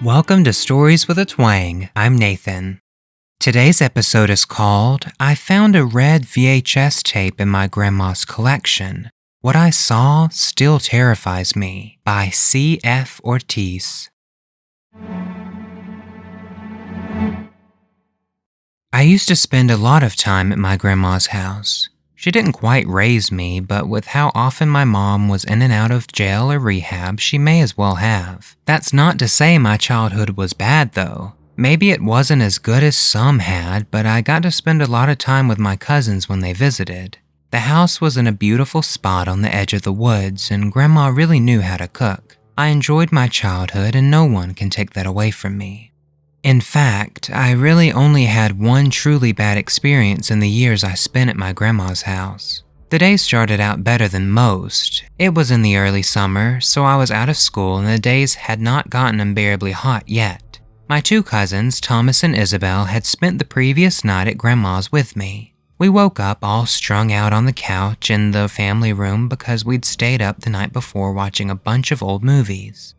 Welcome to Stories with a Twang. I'm Nathan. Today's episode is called I Found a Red VHS Tape in My Grandma's Collection. What I Saw Still Terrifies Me by C.F. Ortiz. I used to spend a lot of time at my grandma's house. She didn't quite raise me, but with how often my mom was in and out of jail or rehab, she may as well have. That's not to say my childhood was bad, though. Maybe it wasn't as good as some had, but I got to spend a lot of time with my cousins when they visited. The house was in a beautiful spot on the edge of the woods, and Grandma really knew how to cook. I enjoyed my childhood, and no one can take that away from me. In fact, I really only had one truly bad experience in the years I spent at my grandma's house. The day started out better than most. It was in the early summer, so I was out of school and the days had not gotten unbearably hot yet. My two cousins, Thomas and Isabel, had spent the previous night at Grandma's with me. We woke up all strung out on the couch in the family room because we'd stayed up the night before watching a bunch of old movies.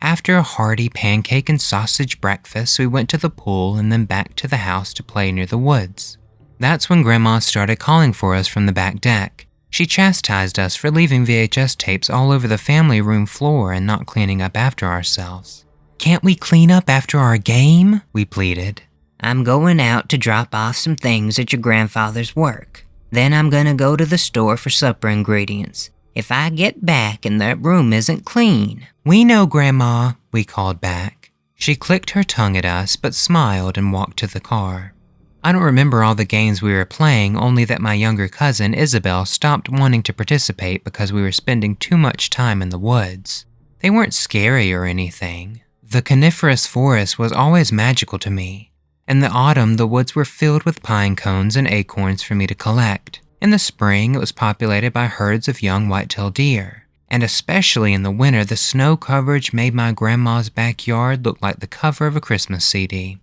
After a hearty pancake and sausage breakfast, we went to the pool and then back to the house to play near the woods. That's when Grandma started calling for us from the back deck. She chastised us for leaving VHS tapes all over the family room floor and not cleaning up after ourselves. "Can't we clean up after our game?" we pleaded. "I'm going out to drop off some things at your grandfather's work. Then I'm going to go to the store for supper ingredients. If I get back and that room isn't clean..." "We know, Grandma," we called back. She clicked her tongue at us but smiled and walked to the car. I don't remember all the games we were playing, only that my younger cousin Isabel stopped wanting to participate because we were spending too much time in the woods. They weren't scary or anything. The coniferous forest was always magical to me. In the autumn, the woods were filled with pine cones and acorns for me to collect. In the spring, it was populated by herds of young white-tailed deer. And especially in the winter, the snow coverage made my grandma's backyard look like the cover of a Christmas CD.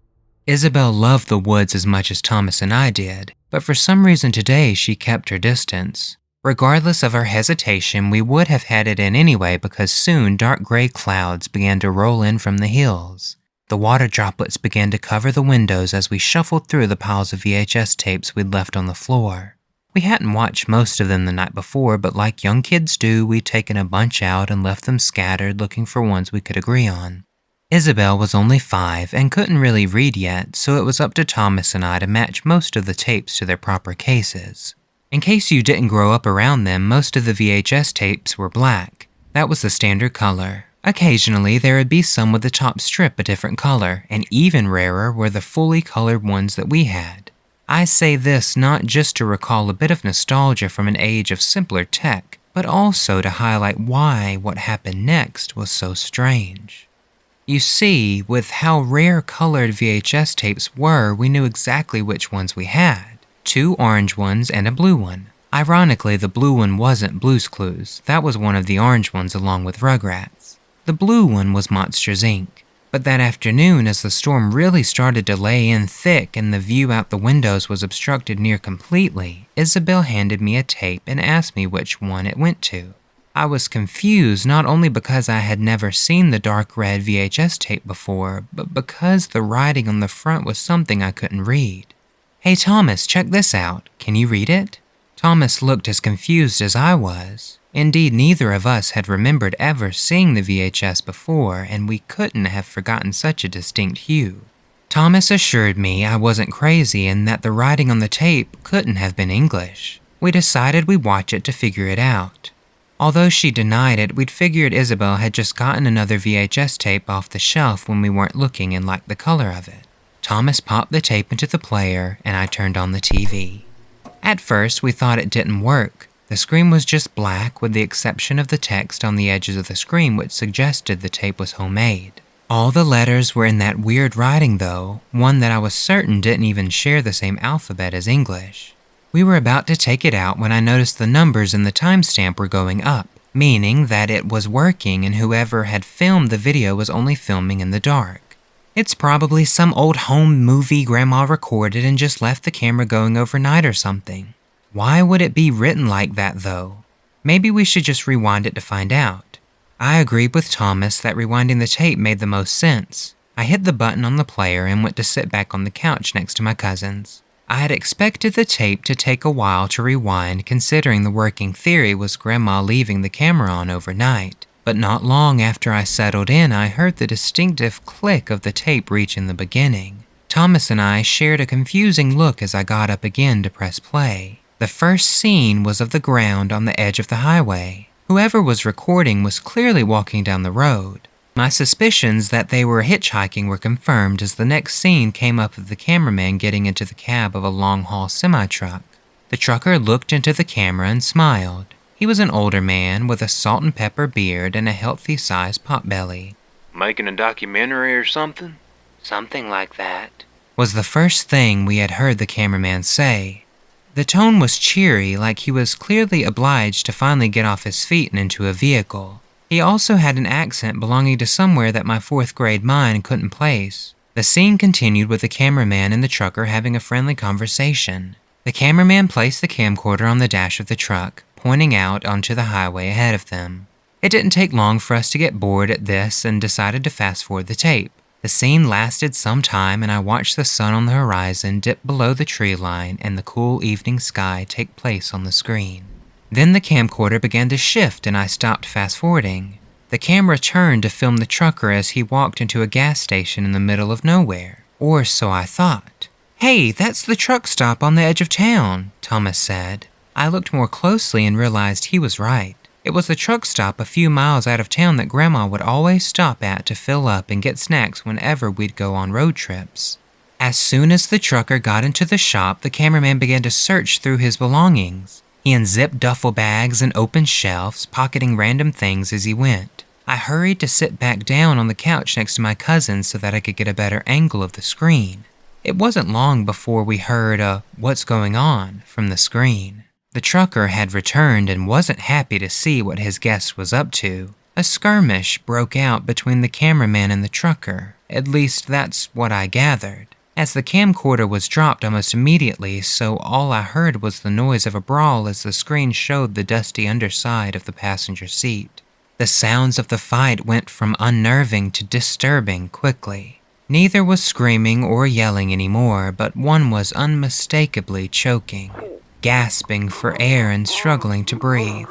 Isabel loved the woods as much as Thomas and I did, but for some reason today she kept her distance. Regardless of our hesitation, we would have headed in anyway because soon dark gray clouds began to roll in from the hills. The water droplets began to cover the windows as we shuffled through the piles of VHS tapes we'd left on the floor. We hadn't watched most of them the night before, but like young kids do, we'd taken a bunch out and left them scattered looking for ones we could agree on. Isabel was only 5 and couldn't really read yet, so it was up to Thomas and I to match most of the tapes to their proper cases. In case you didn't grow up around them, most of the VHS tapes were black. That was the standard color. Occasionally, there would be some with the top strip a different color, and even rarer were the fully colored ones that we had. I say this not just to recall a bit of nostalgia from an age of simpler tech, but also to highlight why what happened next was so strange. You see, with how rare colored VHS tapes were, we knew exactly which ones we had. 2 orange ones and a blue one. Ironically, the blue one wasn't Blue's Clues. That was one of the orange ones along with Rugrats. The blue one was Monsters, Inc. But that afternoon, as the storm really started to lay in thick and the view out the windows was obstructed near completely, Isabel handed me a tape and asked me which one it went to. I was confused not only because I had never seen the dark red VHS tape before, but because the writing on the front was something I couldn't read. "Hey Thomas, check this out. Can you read it?" Thomas looked as confused as I was. Indeed, neither of us had remembered ever seeing the VHS before, and we couldn't have forgotten such a distinct hue. Thomas assured me I wasn't crazy and that the writing on the tape couldn't have been English. We decided we'd watch it to figure it out. Although she denied it, we'd figured Isabel had just gotten another VHS tape off the shelf when we weren't looking and liked the color of it. Thomas popped the tape into the player, and I turned on the TV. At first, we thought it didn't work. The screen was just black with the exception of the text on the edges of the screen which suggested the tape was homemade. All the letters were in that weird writing though, one that I was certain didn't even share the same alphabet as English. We were about to take it out when I noticed the numbers in the timestamp were going up, meaning that it was working and whoever had filmed the video was only filming in the dark. It's probably some old home movie Grandma recorded and just left the camera going overnight or something. Why would it be written like that, though? Maybe we should just rewind it to find out. I agreed with Thomas that rewinding the tape made the most sense. I hit the button on the player and went to sit back on the couch next to my cousins. I had expected the tape to take a while to rewind, considering the working theory was Grandma leaving the camera on overnight. But not long after I settled in, I heard the distinctive click of the tape reaching the beginning. Thomas and I shared a confusing look as I got up again to press play. The first scene was of the ground on the edge of the highway. Whoever was recording was clearly walking down the road. My suspicions that they were hitchhiking were confirmed as the next scene came up of the cameraman getting into the cab of a long-haul semi-truck. The trucker looked into the camera and smiled. He was an older man with a salt and pepper beard and a healthy-sized potbelly. "Making a documentary or something?" Something like that, was the first thing we had heard the cameraman say. The tone was cheery, like he was clearly obliged to finally get off his feet and into a vehicle. He also had an accent belonging to somewhere that my 4th grade mind couldn't place. The scene continued with the cameraman and the trucker having a friendly conversation. The cameraman placed the camcorder on the dash of the truck, pointing out onto the highway ahead of them. It didn't take long for us to get bored at this and decided to fast forward the tape. The scene lasted some time and I watched the sun on the horizon dip below the tree line and the cool evening sky take place on the screen. Then the camcorder began to shift and I stopped fast-forwarding. The camera turned to film the trucker as he walked into a gas station in the middle of nowhere. Or so I thought. "Hey, that's the truck stop on the edge of town," Thomas said. I looked more closely and realized he was right. It was the truck stop a few miles out of town that Grandma would always stop at to fill up and get snacks whenever we'd go on road trips. As soon as the trucker got into the shop, the cameraman began to search through his belongings. He unzipped duffel bags and opened shelves, pocketing random things as he went. I hurried to sit back down on the couch next to my cousin so that I could get a better angle of the screen. It wasn't long before we heard a "what's going on" from the screen. The trucker had returned and wasn't happy to see what his guest was up to. A skirmish broke out between the cameraman and the trucker. At least that's what I gathered, as the camcorder was dropped almost immediately, so all I heard was the noise of a brawl as the screen showed the dusty underside of the passenger seat. The sounds of the fight went from unnerving to disturbing quickly. Neither was screaming or yelling anymore, but one was unmistakably choking, gasping for air and struggling to breathe.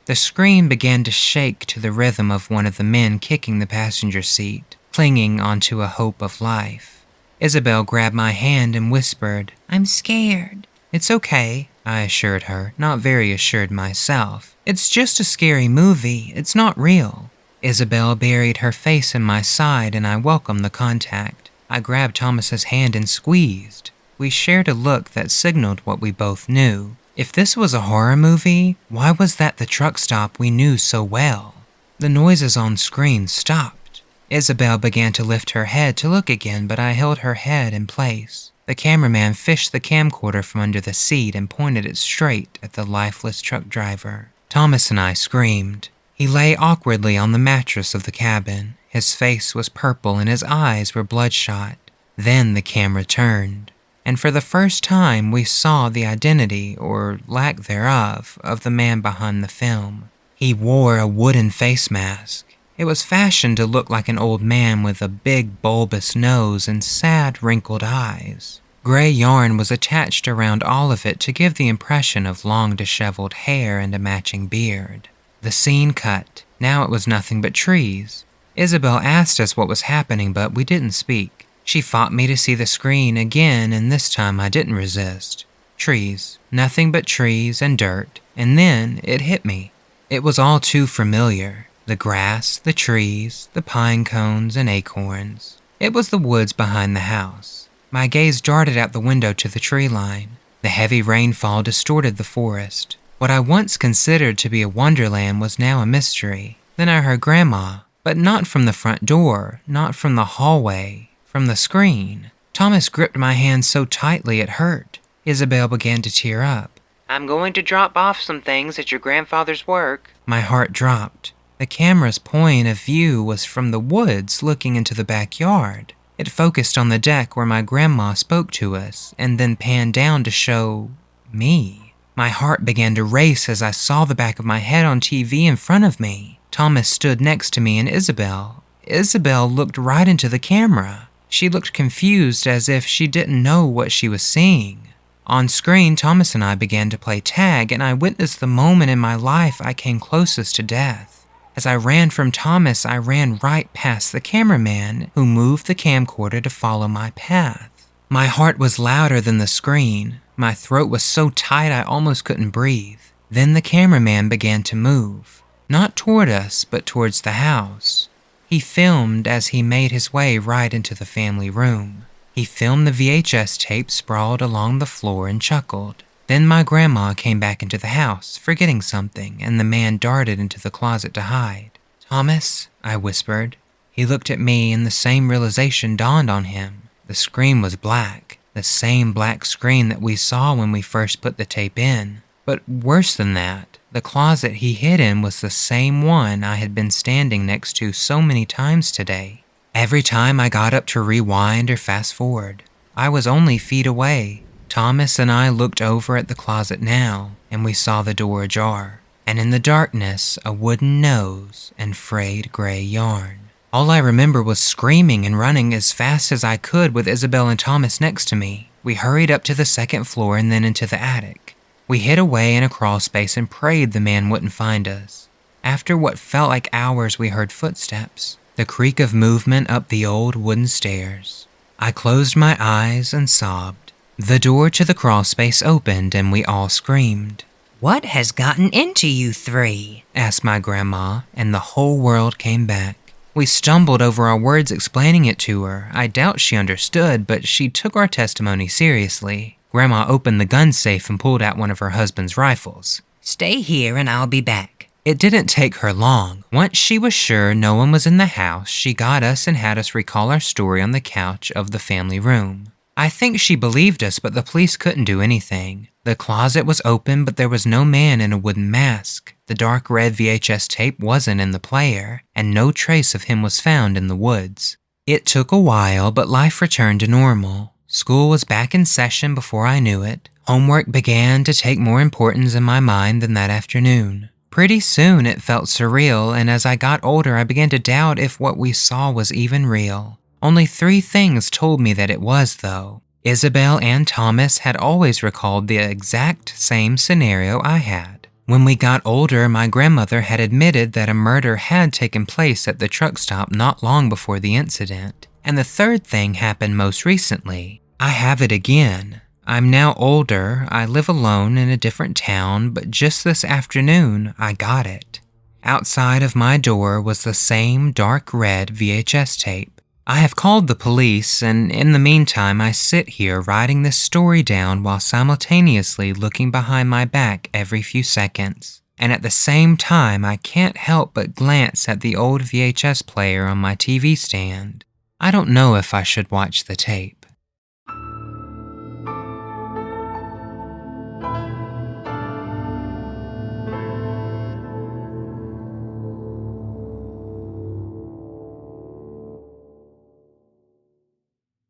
The screen began to shake to the rhythm of one of the men kicking the passenger seat, clinging onto a hope of life. Isabel grabbed my hand and whispered, "I'm scared." "It's okay," I assured her, not very assured myself. "It's just a scary movie. It's not real." Isabel buried her face in my side and I welcomed the contact. I grabbed Thomas's hand and squeezed. We shared a look that signaled what we both knew. If this was a horror movie, why was that the truck stop we knew so well? The noises on screen stopped. Isabel began to lift her head to look again, but I held her head in place. The cameraman fished the camcorder from under the seat and pointed it straight at the lifeless truck driver. Thomas and I screamed. He lay awkwardly on the mattress of the cabin. His face was purple and his eyes were bloodshot. Then the camera turned, and for the first time we saw the identity, or lack thereof, of the man behind the film. He wore a wooden face mask. It was fashioned to look like an old man with a big bulbous nose and sad wrinkled eyes. Gray yarn was attached around all of it to give the impression of long disheveled hair and a matching beard. The scene cut. Now it was nothing but trees. Isabel asked us what was happening, but we didn't speak. She fought me to see the screen again, and this time I didn't resist. Trees. Nothing but trees and dirt. And then it hit me. It was all too familiar. The grass, the trees, the pine cones and acorns. It was the woods behind the house. My gaze darted out the window to the tree line. The heavy rainfall distorted the forest. What I once considered to be a wonderland was now a mystery. Then I heard Grandma, but not from the front door, not from the hallway, from the screen. Thomas gripped my hand so tightly it hurt. Isabel began to tear up. "I'm going to drop off some things at your grandfather's work." My heart dropped. The camera's point of view was from the woods looking into the backyard. It focused on the deck where my grandma spoke to us, and then panned down to show me. My heart began to race as I saw the back of my head on TV in front of me. Thomas stood next to me and Isabel. Isabel looked right into the camera. She looked confused, as if she didn't know what she was seeing. On screen, Thomas and I began to play tag, and I witnessed the moment in my life I came closest to death. As I ran from Thomas, I ran right past the cameraman, who moved the camcorder to follow my path. My heart was louder than the screen. My throat was so tight I almost couldn't breathe. Then the cameraman began to move. Not toward us, but towards the house. He filmed as he made his way right into the family room. He filmed the VHS tape sprawled along the floor and chuckled. Then my grandma came back into the house, forgetting something, and the man darted into the closet to hide. "Thomas," I whispered. He looked at me, and the same realization dawned on him. The screen was black, the same black screen that we saw when we first put the tape in. But worse than that, the closet he hid in was the same one I had been standing next to so many times today. Every time I got up to rewind or fast forward, I was only feet away. Thomas and I looked over at the closet now, and we saw the door ajar, and in the darkness, a wooden nose and frayed gray yarn. All I remember was screaming and running as fast as I could with Isabel and Thomas next to me. We hurried up to the second floor and then into the attic. We hid away in a crawl space and prayed the man wouldn't find us. After what felt like hours, we heard footsteps, the creak of movement up the old wooden stairs. I closed my eyes and sobbed. The door to the crawl space opened and we all screamed. "What has gotten into you three?" asked my grandma, and the whole world came back. We stumbled over our words explaining it to her. I doubt she understood, but she took our testimony seriously. Grandma opened the gun safe and pulled out one of her husband's rifles. "Stay here and I'll be back." It didn't take her long. Once she was sure no one was in the house, she got us and had us recall our story on the couch of the family room. I think she believed us, but the police couldn't do anything. The closet was open, but there was no man in a wooden mask. The dark red VHS tape wasn't in the player, and no trace of him was found in the woods. It took a while, but life returned to normal. School was back in session before I knew it. Homework began to take more importance in my mind than that afternoon. Pretty soon it felt surreal, and as I got older I began to doubt if what we saw was even real. Only 3 things told me that it was, though. Isabel and Thomas had always recalled the exact same scenario I had. When we got older, my grandmother had admitted that a murder had taken place at the truck stop not long before the incident. And the 3rd thing happened most recently. I have it again. I'm now older, I live alone in a different town, but just this afternoon, I got it. Outside of my door was the same dark red VHS tape. I have called the police, and in the meantime, I sit here writing this story down while simultaneously looking behind my back every few seconds. And at the same time, I can't help but glance at the old VHS player on my TV stand. I don't know if I should watch the tape.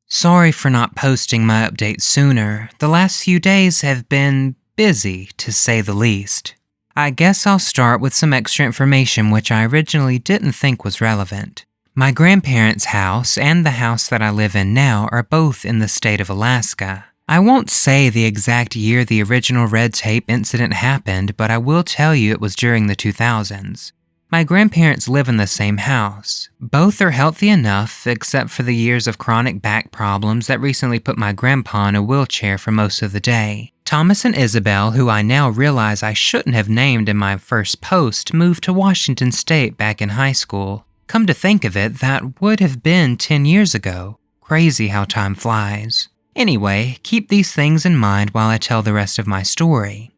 Sorry for not posting my updates sooner. The last few days have been busy, to say the least. I guess I'll start with some extra information which I originally didn't think was relevant. My grandparents' house and the house that I live in now are both in the state of Alaska. I won't say the exact year the original red tape incident happened, but I will tell you it was during the 2000s. My grandparents live in the same house. Both are healthy enough, except for the years of chronic back problems that recently put my grandpa in a wheelchair for most of the day. Thomas and Isabel, who I now realize I shouldn't have named in my first post, moved to Washington State back in high school. Come to think of it, that would have been 10 years ago. Crazy how time flies. Anyway, keep these things in mind while I tell the rest of my story.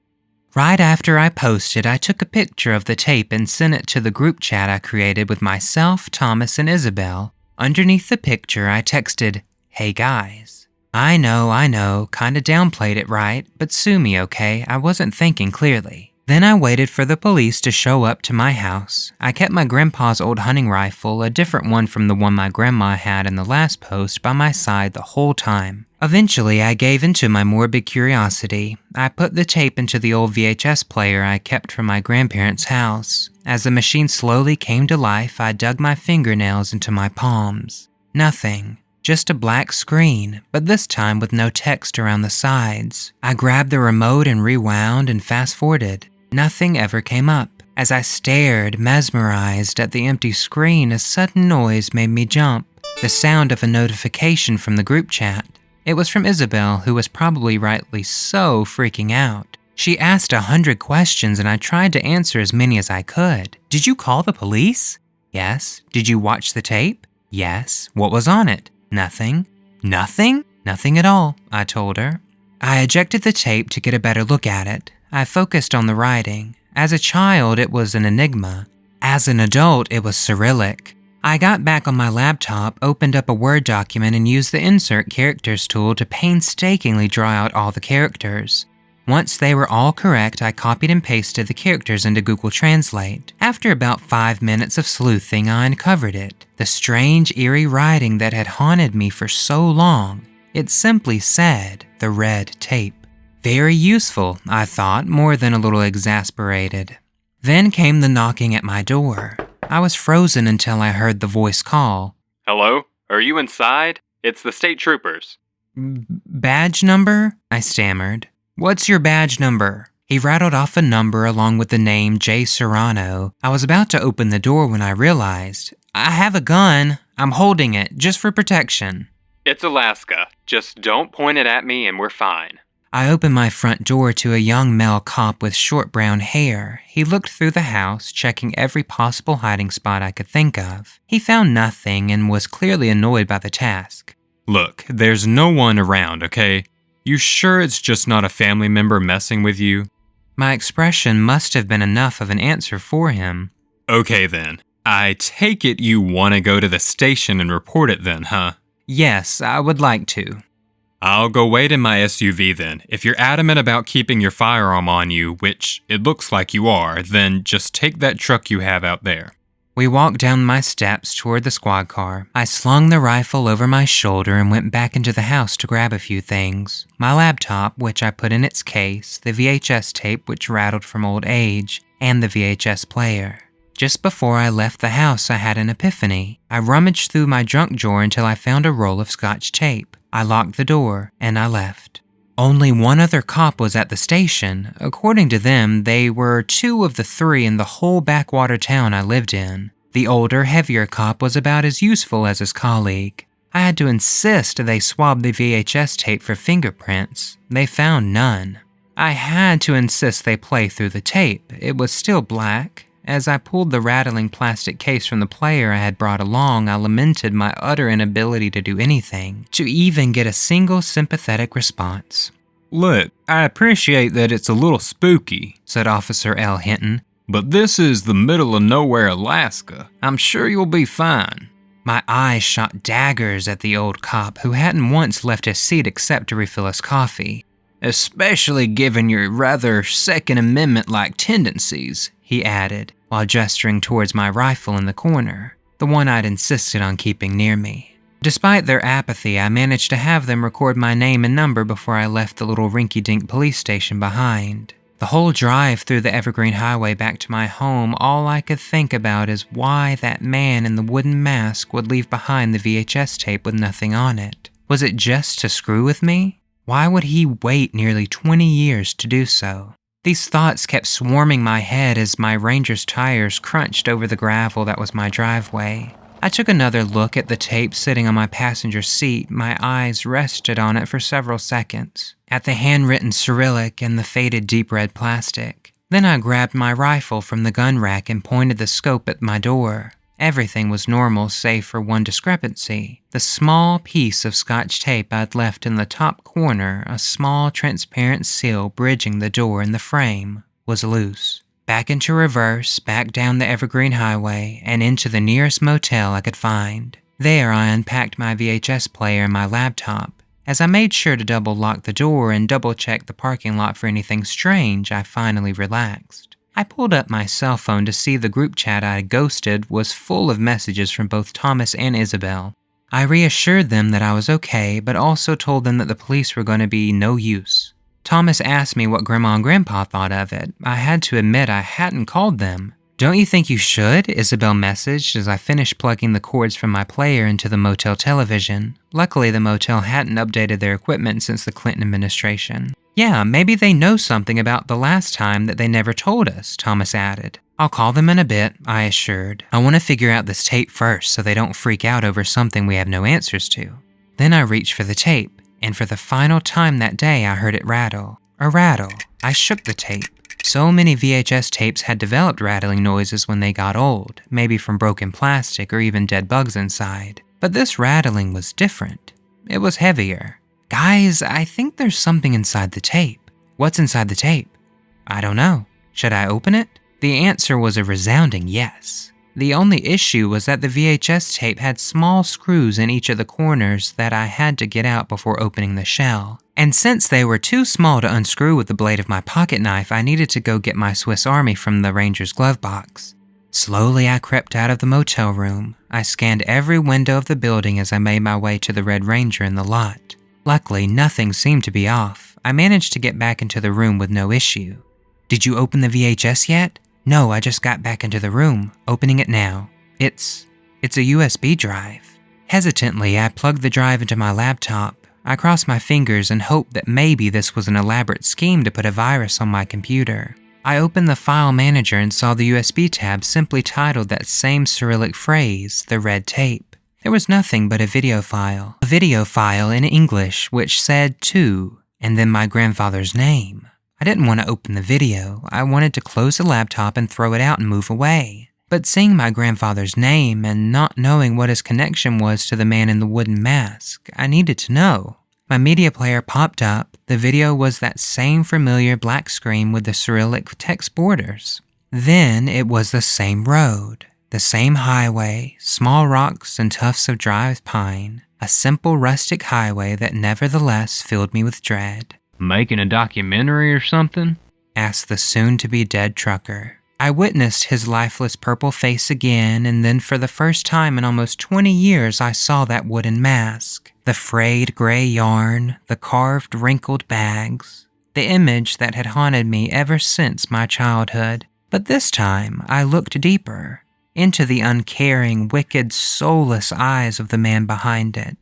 Right after I posted, I took a picture of the tape and sent it to the group chat I created with myself, Thomas, and Isabel. Underneath the picture, I texted, "Hey guys." I know, kinda downplayed it, right? But sue me, okay? I wasn't thinking clearly. Then I waited for the police to show up to my house. I kept my grandpa's old hunting rifle, a different one from the one my grandma had in the last post, by my side the whole time. Eventually, I gave into my morbid curiosity. I put the tape into the old VHS player I kept from my grandparents' house. As the machine slowly came to life, I dug my fingernails into my palms. Nothing. Just a black screen, but this time with no text around the sides. I grabbed the remote and rewound and fast-forwarded. Nothing ever came up. As I stared, mesmerized at the empty screen, a sudden noise made me jump. The sound of a notification from the group chat. It was from Isabel, who was probably rightly so freaking out. She asked 100 questions and I tried to answer as many as I could. Did you call the police? Yes. Did you watch the tape? Yes. What was on it? Nothing. Nothing? Nothing at all, I told her. I ejected the tape to get a better look at it. I focused on the writing. As a child, it was an enigma. As an adult, it was Cyrillic. I got back on my laptop, opened up a Word document, and used the Insert Characters tool to painstakingly draw out all the characters. Once they were all correct, I copied and pasted the characters into Google Translate. After about 5 minutes of sleuthing, I uncovered it. The strange, eerie writing that had haunted me for so long. It simply said, "The Red Tape." Very useful, I thought, more than a little exasperated. Then came the knocking at my door. I was frozen until I heard the voice call. Hello? Are you inside? It's the state troopers. Badge number? I stammered. What's your badge number? He rattled off a number along with the name J. Serrano. I was about to open the door when I realized, I have a gun. I'm holding it, just for protection. It's Alaska. Just don't point it at me and we're fine. I opened my front door to a young male cop with short brown hair. He looked through the house, checking every possible hiding spot I could think of. He found nothing and was clearly annoyed by the task. Look, there's no one around, okay? You sure it's just not a family member messing with you? My expression must have been enough of an answer for him. Okay then. I take it you want to go to the station and report it then, huh? Yes, I would like to. I'll go wait in my SUV then. If you're adamant about keeping your firearm on you, which it looks like you are, then just take that truck you have out there. We walked down my steps toward the squad car. I slung the rifle over my shoulder and went back into the house to grab a few things. My laptop, which I put in its case, the VHS tape which rattled from old age, and the VHS player. Just before I left the house, I had an epiphany. I rummaged through my junk drawer until I found a roll of Scotch tape. I locked the door, and I left. Only one other cop was at the station. According to them, they were 2 of the 3 in the whole backwater town I lived in. The older, heavier cop was about as useful as his colleague. I had to insist they swab the VHS tape for fingerprints. They found none. I had to insist they play through the tape. It was still black. As I pulled the rattling plastic case from the player I had brought along, I lamented my utter inability to do anything, to even get a single sympathetic response. Look, I appreciate that it's a little spooky, said Officer L. Hinton, but this is the middle of nowhere Alaska. I'm sure you'll be fine. My eyes shot daggers at the old cop who hadn't once left his seat except to refill his coffee. Especially given your rather Second Amendment-like tendencies, he added, while gesturing towards my rifle in the corner, the one I'd insisted on keeping near me. Despite their apathy, I managed to have them record my name and number before I left the little rinky-dink police station behind. The whole drive through the Evergreen Highway back to my home, all I could think about is why that man in the wooden mask would leave behind the VHS tape with nothing on it. Was it just to screw with me? Why would he wait nearly 20 years to do so? These thoughts kept swarming my head as my Ranger's tires crunched over the gravel that was my driveway. I took another look at the tape sitting on my passenger seat. My eyes rested on it for several seconds, at the handwritten Cyrillic and the faded deep red plastic. Then I grabbed my rifle from the gun rack and pointed the scope at my door. Everything was normal save for one discrepancy. The small piece of Scotch tape I'd left in the top corner, a small transparent seal bridging the door and the frame, was loose. Back into reverse, back down the Evergreen Highway, and into the nearest motel I could find. There I unpacked my VHS player and my laptop. As I made sure to double lock the door and double check the parking lot for anything strange, I finally relaxed. I pulled up my cell phone to see the group chat I had ghosted was full of messages from both Thomas and Isabel. I reassured them that I was okay, but also told them that the police were going to be no use. Thomas asked me what Grandma and Grandpa thought of it. I had to admit I hadn't called them. Don't you think you should? Isabel messaged as I finished plugging the cords from my player into the motel television. Luckily, the motel hadn't updated their equipment since the Clinton administration. Yeah, maybe they know something about the last time that they never told us, Thomas added. I'll call them in a bit, I assured. I want to figure out this tape first so they don't freak out over something we have no answers to. Then I reached for the tape, and for the final time that day I heard it rattle. A rattle. I shook the tape. So many VHS tapes had developed rattling noises when they got old, maybe from broken plastic or even dead bugs inside. But this rattling was different. It was heavier. Guys, I think there's something inside the tape. What's inside the tape? I don't know. Should I open it? The answer was a resounding yes. The only issue was that the VHS tape had small screws in each of the corners that I had to get out before opening the shell. And since they were too small to unscrew with the blade of my pocket knife, I needed to go get my Swiss Army from the ranger's glove box. Slowly, I crept out of the motel room. I scanned every window of the building as I made my way to the Red Ranger in the lot. Luckily, nothing seemed to be off. I managed to get back into the room with no issue. Did you open the VHS yet? No, I just got back into the room, opening it now. It's a USB drive. Hesitantly, I plugged the drive into my laptop. I crossed my fingers and hoped that maybe this was an elaborate scheme to put a virus on my computer. I opened the file manager and saw the USB tab simply titled that same Cyrillic phrase, the red tape. There was nothing but a video file in English which said to, and then my grandfather's name. I didn't want to open the video. I wanted to close the laptop and throw it out and move away. But seeing my grandfather's name and not knowing what his connection was to the man in the wooden mask, I needed to know. My media player popped up. The video was that same familiar black screen with the Cyrillic text borders. Then it was the same road, the same highway, small rocks and tufts of dry pine, a simple rustic highway that nevertheless filled me with dread. Making a documentary or something? Asked the soon-to-be-dead trucker. I witnessed his lifeless purple face again, and then for the first time in almost 20 years I saw that wooden mask, the frayed gray yarn, the carved wrinkled bags, the image that had haunted me ever since my childhood. But this time I looked deeper, into the uncaring, wicked, soulless eyes of the man behind it.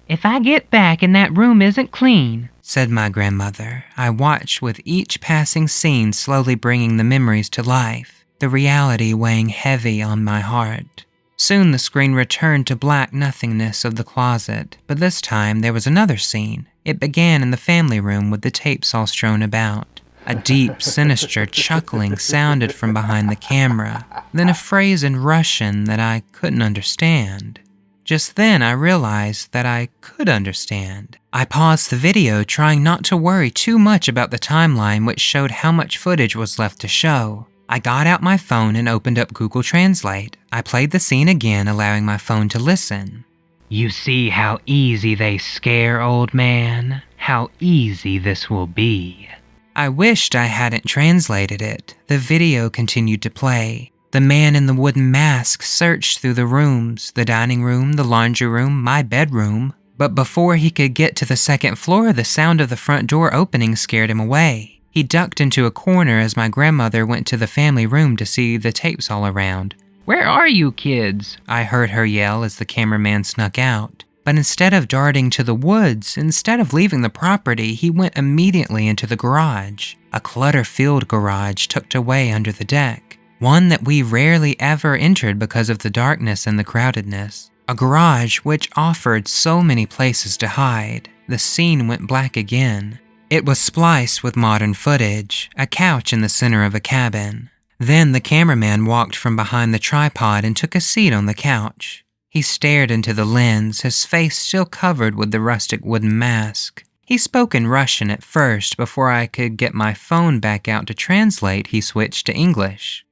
If I get back and that room isn't clean, said my grandmother. I watched with each passing scene slowly bringing the memories to life, the reality weighing heavy on my heart. Soon the screen returned to black nothingness of the closet, but this time there was another scene. It began in the family room with the tapes all strewn about. A deep, sinister chuckling sounded from behind the camera, then a phrase in Russian that I couldn't understand. Just then I realized that I could understand. I paused the video, trying not to worry too much about the timeline which showed how much footage was left to show. I got out my phone and opened up Google Translate. I played the scene again, allowing my phone to listen. You see how easy they scare, old man? How easy this will be. I wished I hadn't translated it. The video continued to play. The man in the wooden mask searched through the rooms, the dining room, the laundry room, my bedroom. But before he could get to the second floor, the sound of the front door opening scared him away. He ducked into a corner as my grandmother went to the family room to see the tapes all around. Where are you kids? I heard her yell as the cameraman snuck out. But instead of darting to the woods, instead of leaving the property, he went immediately into the garage. A clutter-filled garage tucked away under the deck. One that we rarely ever entered because of the darkness and the crowdedness. A garage which offered so many places to hide. The scene went black again. It was spliced with modern footage, a couch in the center of a cabin. Then the cameraman walked from behind the tripod and took a seat on the couch. He stared into the lens, his face still covered with the rustic wooden mask. He spoke in Russian at first. Before I could get my phone back out to translate, he switched to English.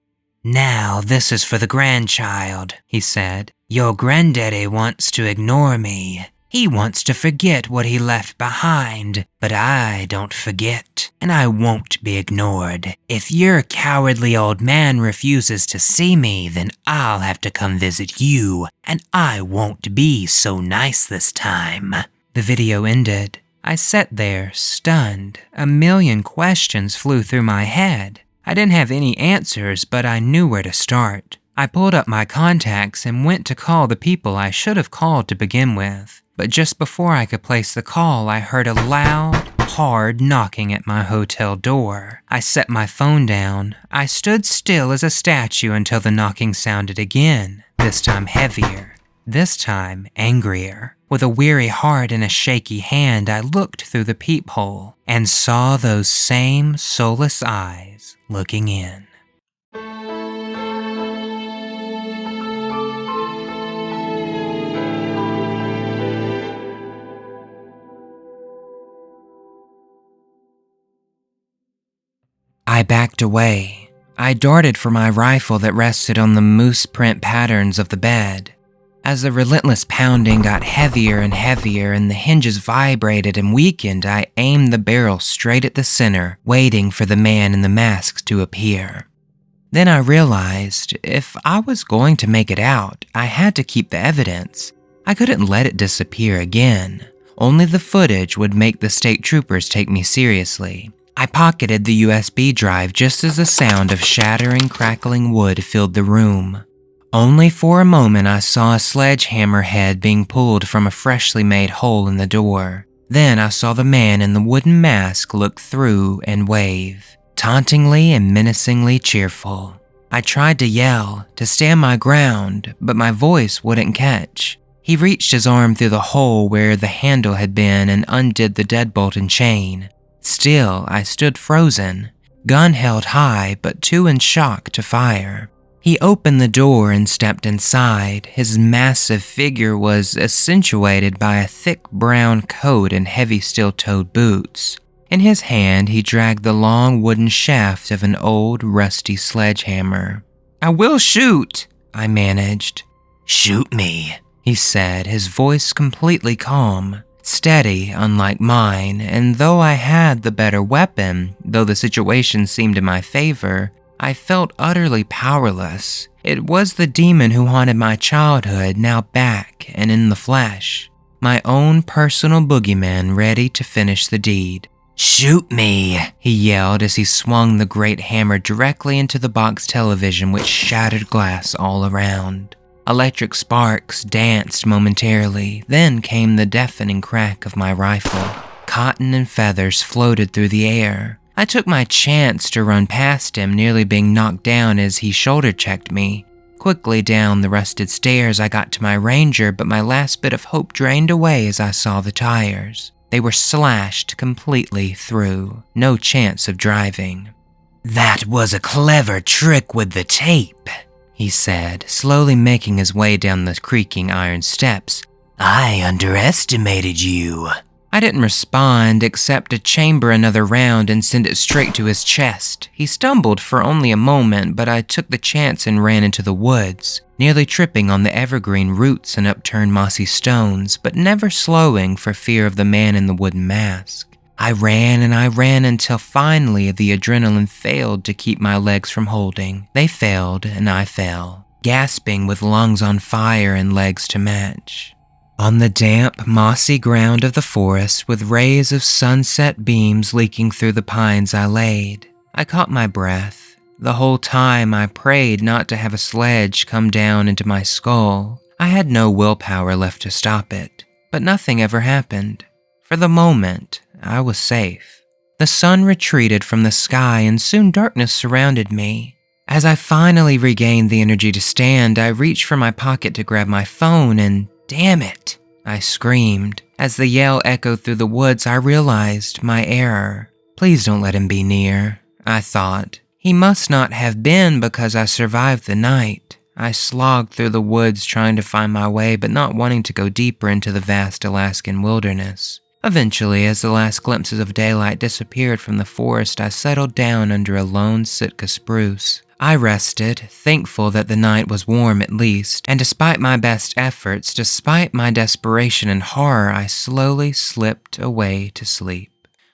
"Now this is for the grandchild," he said. "Your granddaddy wants to ignore me. He wants to forget what he left behind, but I don't forget, and I won't be ignored. If your cowardly old man refuses to see me, then I'll have to come visit you, and I won't be so nice this time." The video ended. I sat there, stunned. A million questions flew through my head. I didn't have any answers, but I knew where to start. I pulled up my contacts and went to call the people I should have called to begin with. But just before I could place the call, I heard a loud, hard knocking at my hotel door. I set my phone down. I stood still as a statue until the knocking sounded again, this time heavier, this time angrier. With a weary heart and a shaky hand, I looked through the peephole and saw those same soulless eyes looking in. I backed away. I darted for my rifle that rested on the moose print patterns of the bed. As the relentless pounding got heavier and heavier and the hinges vibrated and weakened, I aimed the barrel straight at the center, waiting for the man in the mask to appear. Then I realized if I was going to make it out, I had to keep the evidence. I couldn't let it disappear again. Only the footage would make the state troopers take me seriously. I pocketed the USB drive just as the sound of shattering, crackling wood filled the room. Only for a moment I saw a sledgehammer head being pulled from a freshly made hole in the door. Then I saw the man in the wooden mask look through and wave, tauntingly and menacingly cheerful. I tried to yell, to stand my ground, but my voice wouldn't catch. He reached his arm through the hole where the handle had been and undid the deadbolt and chain. Still, I stood frozen, gun held high but too in shock to fire. He opened the door and stepped inside. His massive figure was accentuated by a thick brown coat and heavy steel-toed boots. In his hand, he dragged the long wooden shaft of an old, rusty sledgehammer. "I will shoot," I managed. "Shoot me," he said, his voice completely calm. Steady, unlike mine, and though I had the better weapon, though the situation seemed in my favor, I felt utterly powerless. It was the demon who haunted my childhood now back and in the flesh. My own personal boogeyman ready to finish the deed. "Shoot me," he yelled as he swung the great hammer directly into the box television which shattered glass all around. Electric sparks danced momentarily, then came the deafening crack of my rifle. Cotton and feathers floated through the air. I took my chance to run past him, nearly being knocked down as he shoulder-checked me. Quickly down the rusted stairs I got to my Ranger, but my last bit of hope drained away as I saw the tires. They were slashed completely through. No chance of driving. "That was a clever trick with the tape," he said, slowly making his way down the creaking iron steps. "I underestimated you." I didn't respond except to chamber another round and send it straight to his chest. He stumbled for only a moment, but I took the chance and ran into the woods, nearly tripping on the evergreen roots and upturned mossy stones, but never slowing for fear of the man in the wooden mask. I ran until finally the adrenaline failed to keep my legs from holding. They failed and I fell, gasping with lungs on fire and legs to match. On the damp, mossy ground of the forest, with rays of sunset beams leaking through the pines, I laid. I caught my breath. The whole time I prayed not to have a sledge come down into my skull. I had no willpower left to stop it, but nothing ever happened. For the moment, I was safe. The sun retreated from the sky and soon darkness surrounded me. As I finally regained the energy to stand, I reached for my pocket to grab my phone and "Damn it!" I screamed. As the yell echoed through the woods, I realized my error. Please don't let him be near, I thought. He must not have been because I survived the night. I slogged through the woods trying to find my way, but not wanting to go deeper into the vast Alaskan wilderness. Eventually, as the last glimpses of daylight disappeared from the forest, I settled down under a lone Sitka spruce. I rested, thankful that the night was warm at least, and despite my best efforts, despite my desperation and horror, I slowly slipped away to sleep.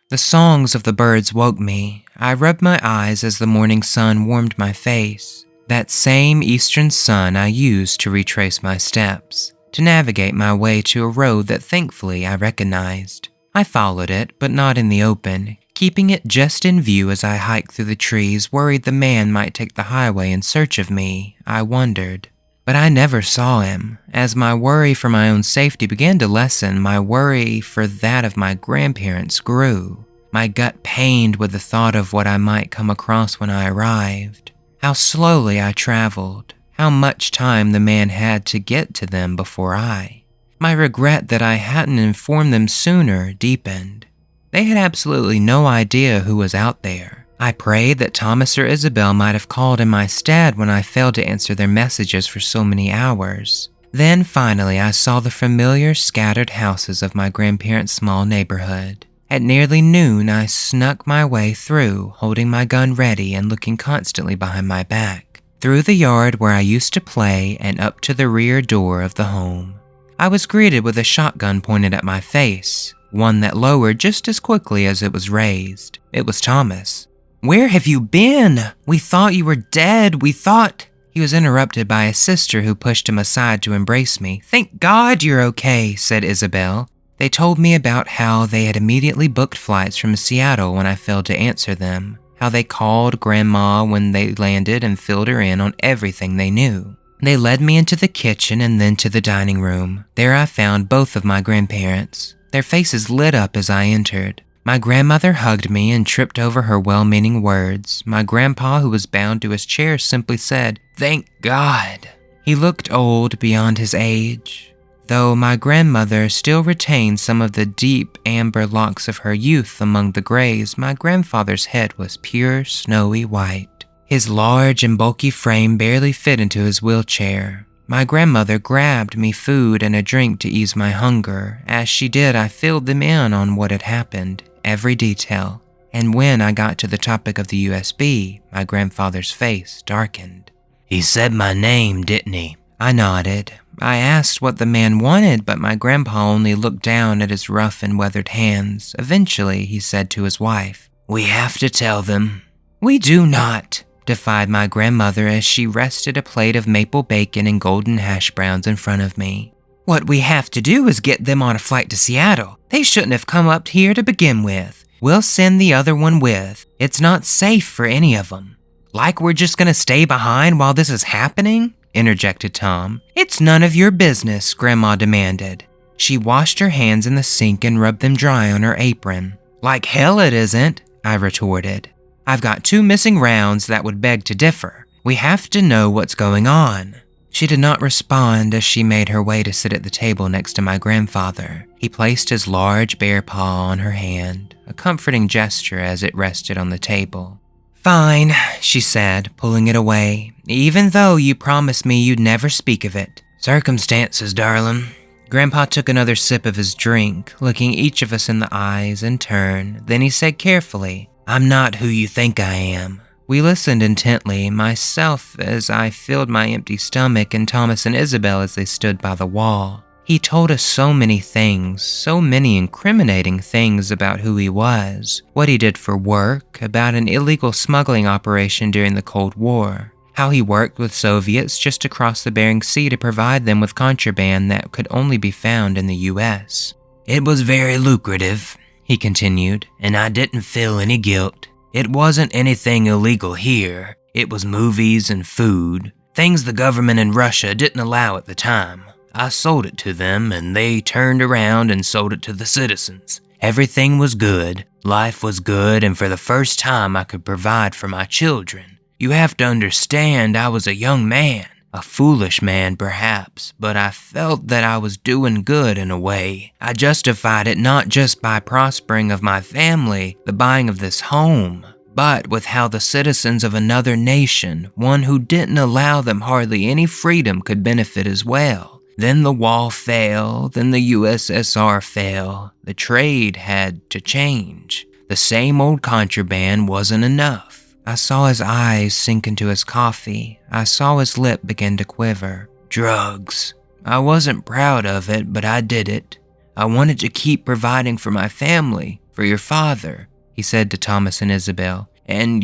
The songs of the birds woke me. I rubbed my eyes as the morning sun warmed my face. That same eastern sun I used to retrace my steps, to navigate my way to a road that thankfully I recognized. I followed it, but not in the open, Keeping it just in view as I hiked through the trees, worried the man might take the highway in search of me, I wondered. But I never saw him. As my worry for my own safety began to lessen, my worry for that of my grandparents grew. My gut pained with the thought of what I might come across when I arrived. How slowly I traveled. How much time the man had to get to them before I. My regret that I hadn't informed them sooner deepened. They had absolutely no idea who was out there. I prayed that Thomas or Isabel might have called in my stead when I failed to answer their messages for so many hours. Then finally I saw the familiar scattered houses of my grandparents' small neighborhood. At nearly noon I snuck my way through, holding my gun ready and looking constantly behind my back. Through the yard where I used to play and up to the rear door of the home. I was greeted with a shotgun pointed at my face, one that lowered just as quickly as it was raised. It was Thomas. "Where have you been? We thought you were dead. We thought—" He was interrupted by a sister who pushed him aside to embrace me. "Thank God you're okay," said Isabel. They told me about how they had immediately booked flights from Seattle when I failed to answer them, how they called Grandma when they landed and filled her in on everything they knew. They led me into the kitchen and then to the dining room. There I found both of my grandparents. Their faces lit up as I entered. My grandmother hugged me and tripped over her well-meaning words. My grandpa, who was bound to his chair, simply said, "Thank God." He looked old beyond his age, though my grandmother still retained some of the deep amber locks of her youth among the grays. My grandfather's head was pure snowy white. His large and bulky frame barely fit into his wheelchair. My grandmother grabbed me food and a drink to ease my hunger. As she did, I filled them in on what had happened, every detail. And when I got to the topic of the USB, my grandfather's face darkened. "He said my name, didn't he?" I nodded. I asked what the man wanted, but my grandpa only looked down at his rough and weathered hands. Eventually, he said to his wife, "We have to tell them." "We do not," defied my grandmother as she rested a plate of maple bacon and golden hash browns in front of me. "What we have to do is get them on a flight to Seattle. They shouldn't have come up here to begin with. We'll send the other one with. It's not safe for any of them." "Like we're just gonna stay behind while this is happening?" interjected Tom. "It's none of your business," Grandma demanded. She washed her hands in the sink and rubbed them dry on her apron. "Like hell it isn't," I retorted. "I've got 2 missing rounds that would beg to differ. We have to know what's going on." She did not respond as she made her way to sit at the table next to my grandfather. He placed his large bare paw on her hand, a comforting gesture as it rested on the table. "Fine," she said, pulling it away, "even though you promised me you'd never speak of it. Circumstances, darling." Grandpa took another sip of his drink, looking each of us in the eyes in turn. Then he said carefully, "I'm not who you think I am." We listened intently, myself as I filled my empty stomach and Thomas and Isabel as they stood by the wall. He told us so many things, so many incriminating things about who he was, what he did for work, about an illegal smuggling operation during the Cold War, how he worked with Soviets just across the Bering Sea to provide them with contraband that could only be found in the U.S. "It was very lucrative," he continued, "and I didn't feel any guilt. It wasn't anything illegal here. It was movies and food, things the government in Russia didn't allow at the time. I sold it to them, and they turned around and sold it to the citizens. Everything was good, life was good, and for the first time I could provide for my children. You have to understand I was a young man, a foolish man perhaps, but I felt that I was doing good in a way. I justified it not just by prospering of my family, the buying of this home, but with how the citizens of another nation, one who didn't allow them hardly any freedom, could benefit as well. Then the wall fell, then the USSR fell. The trade had to change. The same old contraband wasn't enough." I saw his eyes sink into his coffee. I saw his lip begin to quiver. "Drugs. I wasn't proud of it, but I did it. I wanted to keep providing for my family, for your father," he said to Thomas and Isabel. "And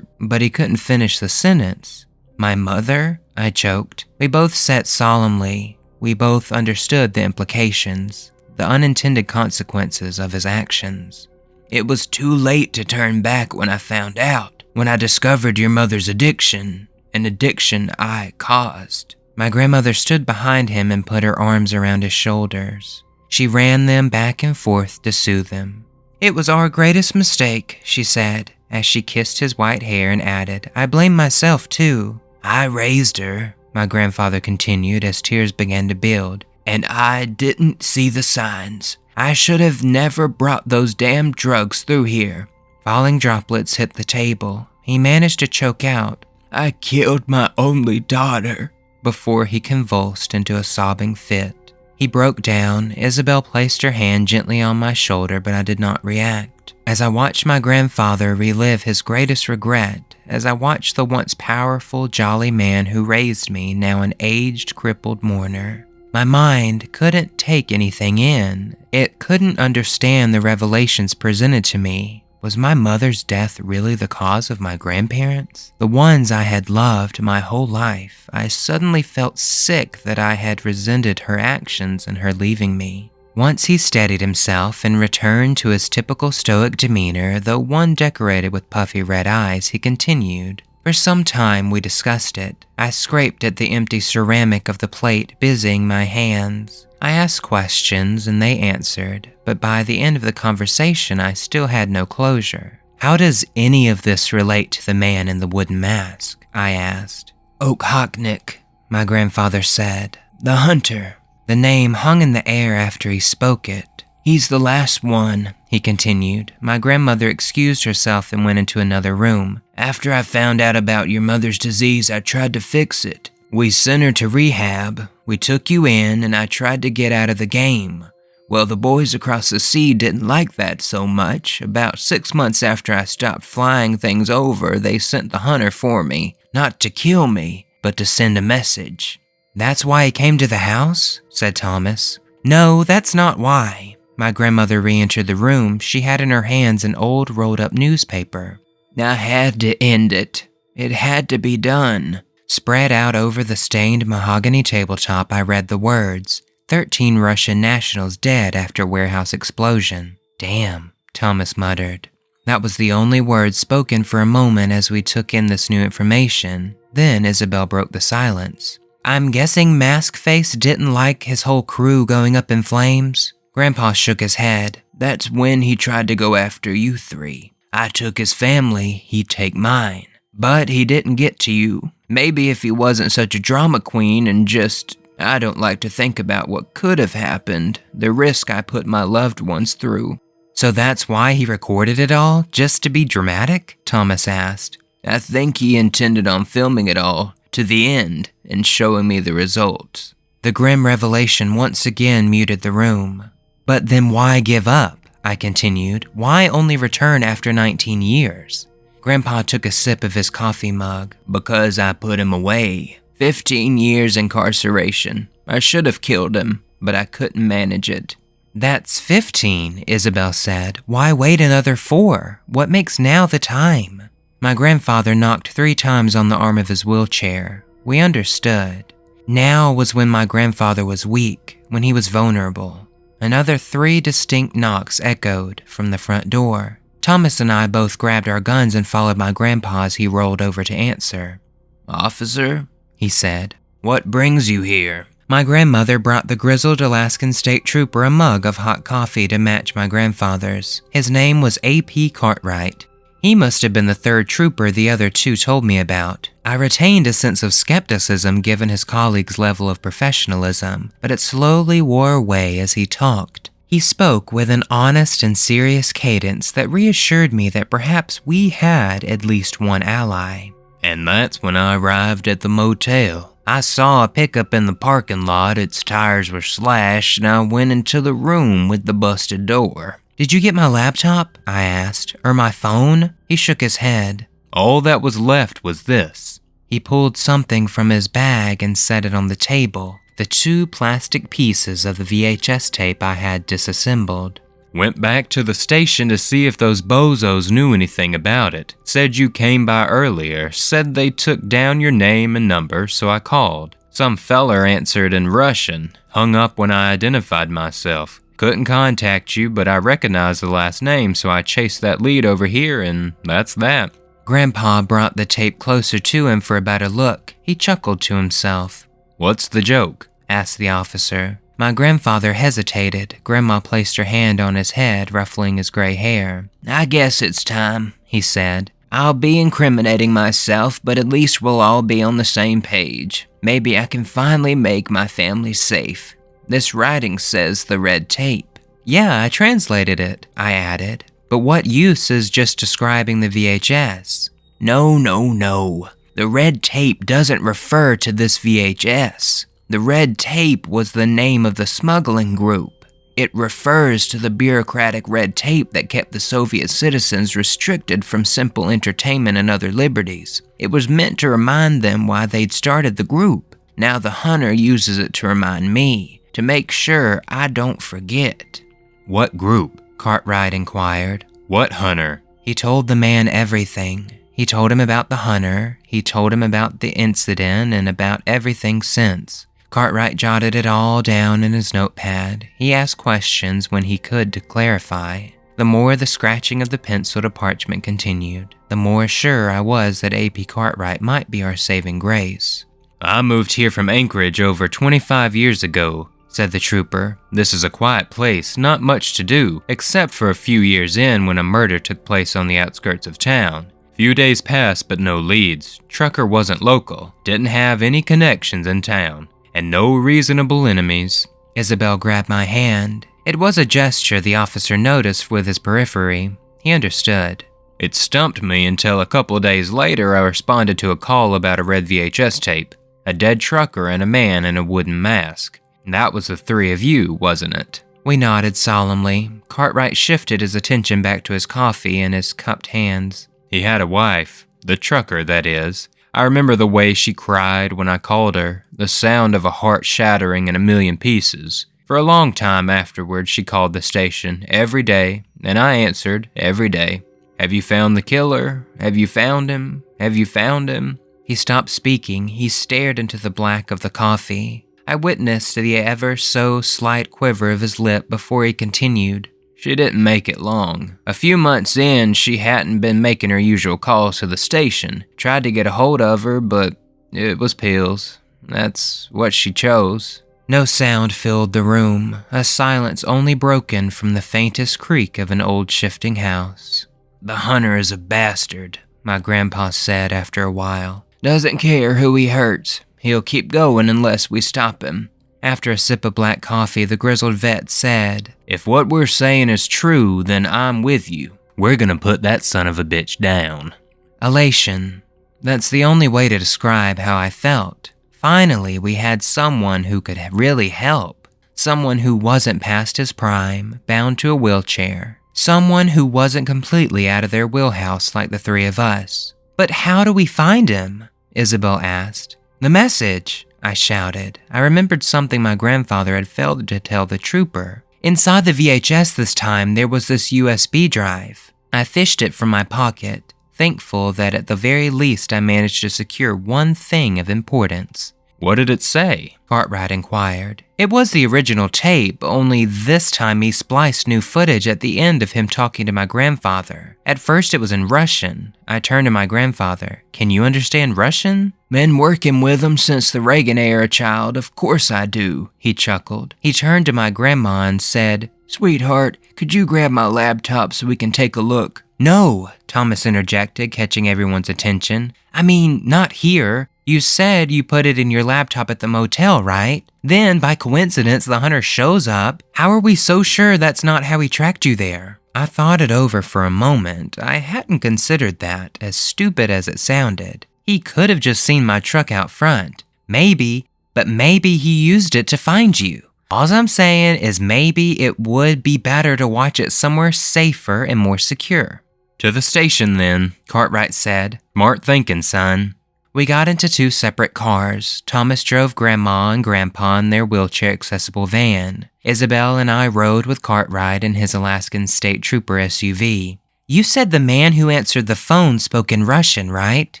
but he couldn't finish the sentence. "My mother?" I choked. We both sat solemnly. We both understood the implications, the unintended consequences of his actions. It was too late to turn back when I found out, when I discovered your mother's addiction, an addiction I caused." My grandmother stood behind him and put her arms around his shoulders. She ran them back and forth to soothe him. "It was our greatest mistake," she said, as she kissed his white hair and added, "I blame myself too." "I raised her," my grandfather continued as tears began to build, "and I didn't see the signs. I should have never brought those damn drugs through here." Falling droplets hit the table. He managed to choke out, "I killed my only daughter," before he convulsed into a sobbing fit. He broke down. Isabel placed her hand gently on my shoulder, but I did not react. As I watched my grandfather relive his greatest regret, as I watched the once powerful, jolly man who raised me, now an aged, crippled mourner, my mind couldn't take anything in. It couldn't understand the revelations presented to me. Was my mother's death really the cause of my grandparents? The ones I had loved my whole life. I suddenly felt sick that I had resented her actions and her leaving me. Once he steadied himself and returned to his typical stoic demeanor, though one decorated with puffy red eyes, he continued. For some time we discussed it. I scraped at the empty ceramic of the plate, busying my hands. I asked questions and they answered, but by the end of the conversation I still had no closure. "How does any of this relate to the man in the wooden mask?" I asked. "Oak Hocknick," my grandfather said. "The hunter." The name hung in the air after he spoke it. "He's the last one," he continued. My grandmother excused herself and went into another room. "After I found out about your mother's disease, I tried to fix it. We sent her to rehab. We took you in, and I tried to get out of the game. Well, the boys across the sea didn't like that so much. About 6 months after I stopped flying things over, they sent the hunter for me. Not to kill me, but to send a message." "That's why he came to the house?" said Thomas. "No, that's not why." My grandmother re-entered the room. She had in her hands an old rolled-up newspaper. "I had to end it. It had to be done." Spread out over the stained mahogany tabletop, I read the words, 13 Russian nationals dead after warehouse explosion. "Damn," Thomas muttered. That was the only word spoken for a moment as we took in this new information. Then Isabel broke the silence. "I'm guessing Mask Face didn't like his whole crew going up in flames?" Grandpa shook his head. "That's when he tried to go after you three. I took his family, he'd take mine. But he didn't get to you. Maybe if he wasn't such a drama queen and just, I don't like to think about what could have happened, the risk I put my loved ones through." "So that's why he recorded it all, just to be dramatic?" Thomas asked. "I think he intended on filming it all, to the end, and showing me the results." The grim revelation once again muted the room. "But then why give up?" I continued. "Why only return after 19 years? Grandpa took a sip of his coffee mug. "Because I put him away. 15 years incarceration. I should have killed him, but I couldn't manage it." "That's 15, Isabel said. "Why wait another 4? What makes now the time?" My grandfather knocked 3 times on the arm of his wheelchair. We understood. Now was when my grandfather was weak, when he was vulnerable. Another 3 distinct knocks echoed from the front door. Thomas and I both grabbed our guns and followed my grandpa as he rolled over to answer. "Officer," he said, "what brings you here?" My grandmother brought the grizzled Alaskan state trooper a mug of hot coffee to match my grandfather's. His name was A.P. Cartwright. He must have been the 3rd trooper the other 2 told me about. I retained a sense of skepticism given his colleague's level of professionalism, but it slowly wore away as he talked. He spoke with an honest and serious cadence that reassured me that perhaps we had at least one ally. "And that's when I arrived at the motel. I saw a pickup in the parking lot, its tires were slashed, and I went into the room with the busted door." "Did you get my laptop?" I asked. "Or my phone?" He shook his head. "All that was left was this." He pulled something from his bag and set it on the table. The 2 plastic pieces of the VHS tape I had disassembled. "Went back to the station to see if those bozos knew anything about it. Said you came by earlier. Said they took down your name and number, so I called. Some feller answered in Russian. Hung up when I identified myself. Couldn't contact you, but I recognized the last name, so I chased that lead over here, and that's that. Grandpa brought the tape closer to him for a better look. He chuckled to himself. What's the joke? Asked the officer. My grandfather hesitated. Grandma placed her hand on his head, ruffling his gray hair. I guess it's time, he said. I'll be incriminating myself, but at least we'll all be on the same page. Maybe I can finally make my family safe. This writing says the red tape. Yeah, I translated it, I added. But what use is just describing the VHS? No. The red tape doesn't refer to this VHS. The red tape was the name of the smuggling group. It refers to the bureaucratic red tape that kept the Soviet citizens restricted from simple entertainment and other liberties. It was meant to remind them why they'd started the group. Now the hunter uses it to remind me, to make sure I don't forget. What group? Cartwright inquired. What hunter? He told the man everything. He told him about the hunter, he told him about the incident, and about everything since. Cartwright jotted it all down in his notepad. He asked questions when he could to clarify. The more the scratching of the pencil to parchment continued, the more sure I was that A.P. Cartwright might be our saving grace. I moved here from Anchorage over 25 years ago, said the trooper. This is a quiet place, not much to do, except for a few years in when a murder took place on the outskirts of town. Few days passed but no leads. Trucker wasn't local, didn't have any connections in town, and no reasonable enemies. Isabel grabbed my hand. It was a gesture the officer noticed with his periphery. He understood. It stumped me until a couple days later I responded to a call about a red VHS tape, a dead trucker and a man in a wooden mask. That was the three of you, wasn't it? We nodded solemnly. Cartwright shifted his attention back to his coffee and his cupped hands. He had a wife, the trucker, that is. I remember the way she cried when I called her, the sound of a heart shattering in a million pieces. For a long time afterward, she called the station every day, and I answered every day. Have you found the killer? Have you found him? Have you found him? He stopped speaking. He stared into the black of the coffee. I witnessed the ever so slight quiver of his lip before he continued. She didn't make it long. A few months in, she hadn't been making her usual calls to the station. Tried to get a hold of her, but it was pills. That's what she chose. No sound filled the room, a silence only broken from the faintest creak of an old shifting house. The hunter is a bastard, my grandpa said after a while. Doesn't care who he hurts. He'll keep going unless we stop him. After a sip of black coffee, the grizzled vet said, If what we're saying is true, then I'm with you. We're gonna put that son of a bitch down. Elation. That's the only way to describe how I felt. Finally, we had someone who could really help. Someone who wasn't past his prime, bound to a wheelchair. Someone who wasn't completely out of their wheelhouse like the three of us. But how do we find him? Isabel asked. The message, I shouted. I remembered something my grandfather had failed to tell the trooper. Inside the VHS this time, there was this USB drive. I fished it from my pocket, thankful that at the very least I managed to secure one thing of importance. What did it say? Cartwright inquired. It was the original tape, only this time he spliced new footage at the end of him talking to my grandfather. At first it was in Russian. I turned to my grandfather. Can you understand Russian? Been working with him since the Reagan era, child. Of course I do, he chuckled. He turned to my grandma and said, Sweetheart, could you grab my laptop so we can take a look? No, Thomas interjected, catching everyone's attention. I mean, not here. You said you put it in your laptop at the motel, right? Then, by coincidence, the hunter shows up. How are we so sure that's not how he tracked you there? I thought it over for a moment. I hadn't considered that, as stupid as it sounded. He could have just seen my truck out front. Maybe, but maybe he used it to find you. All I'm saying is maybe it would be better to watch it somewhere safer and more secure. To the station, then, Cartwright said. Smart thinking, son. We got into two separate cars. Thomas drove Grandma and Grandpa in their wheelchair-accessible van. Isabel and I rode with Cartwright in his Alaskan State Trooper SUV. You said the man who answered the phone spoke in Russian, right?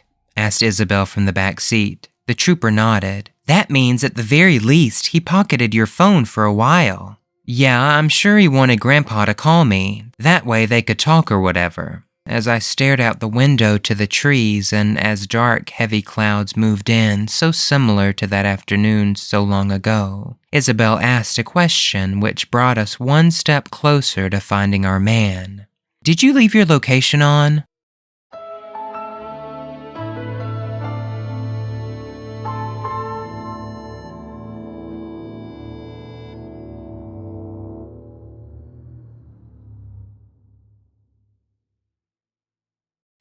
Asked Isabel from the back seat. The trooper nodded. That means at the very least he pocketed your phone for a while. Yeah, I'm sure he wanted Grandpa to call me. That way they could talk or whatever. As I stared out the window to the trees and as dark, heavy clouds moved in, so similar to that afternoon so long ago, Isabel asked a question which brought us one step closer to finding our man. Did you leave your location on?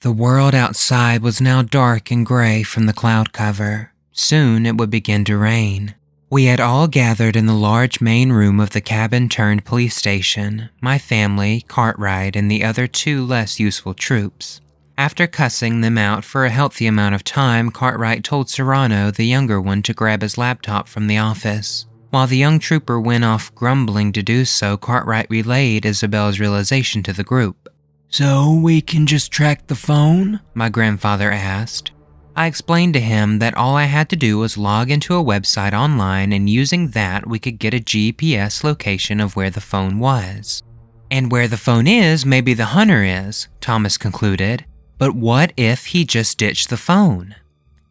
The world outside was now dark and gray from the cloud cover. Soon it would begin to rain. We had all gathered in the large main room of the cabin-turned-police station, my family, Cartwright, and the other 2 less useful troops. After cussing them out for a healthy amount of time, Cartwright told Serrano, the younger one, to grab his laptop from the office. While the young trooper went off grumbling to do so, Cartwright relayed Isabel's realization to the group. So we can just track the phone? My grandfather asked. I explained to him that all I had to do was log into a website online, and using that we could get a GPS location of where the phone was. And where the phone is, maybe the hunter is, Thomas concluded. But what if he just ditched the phone?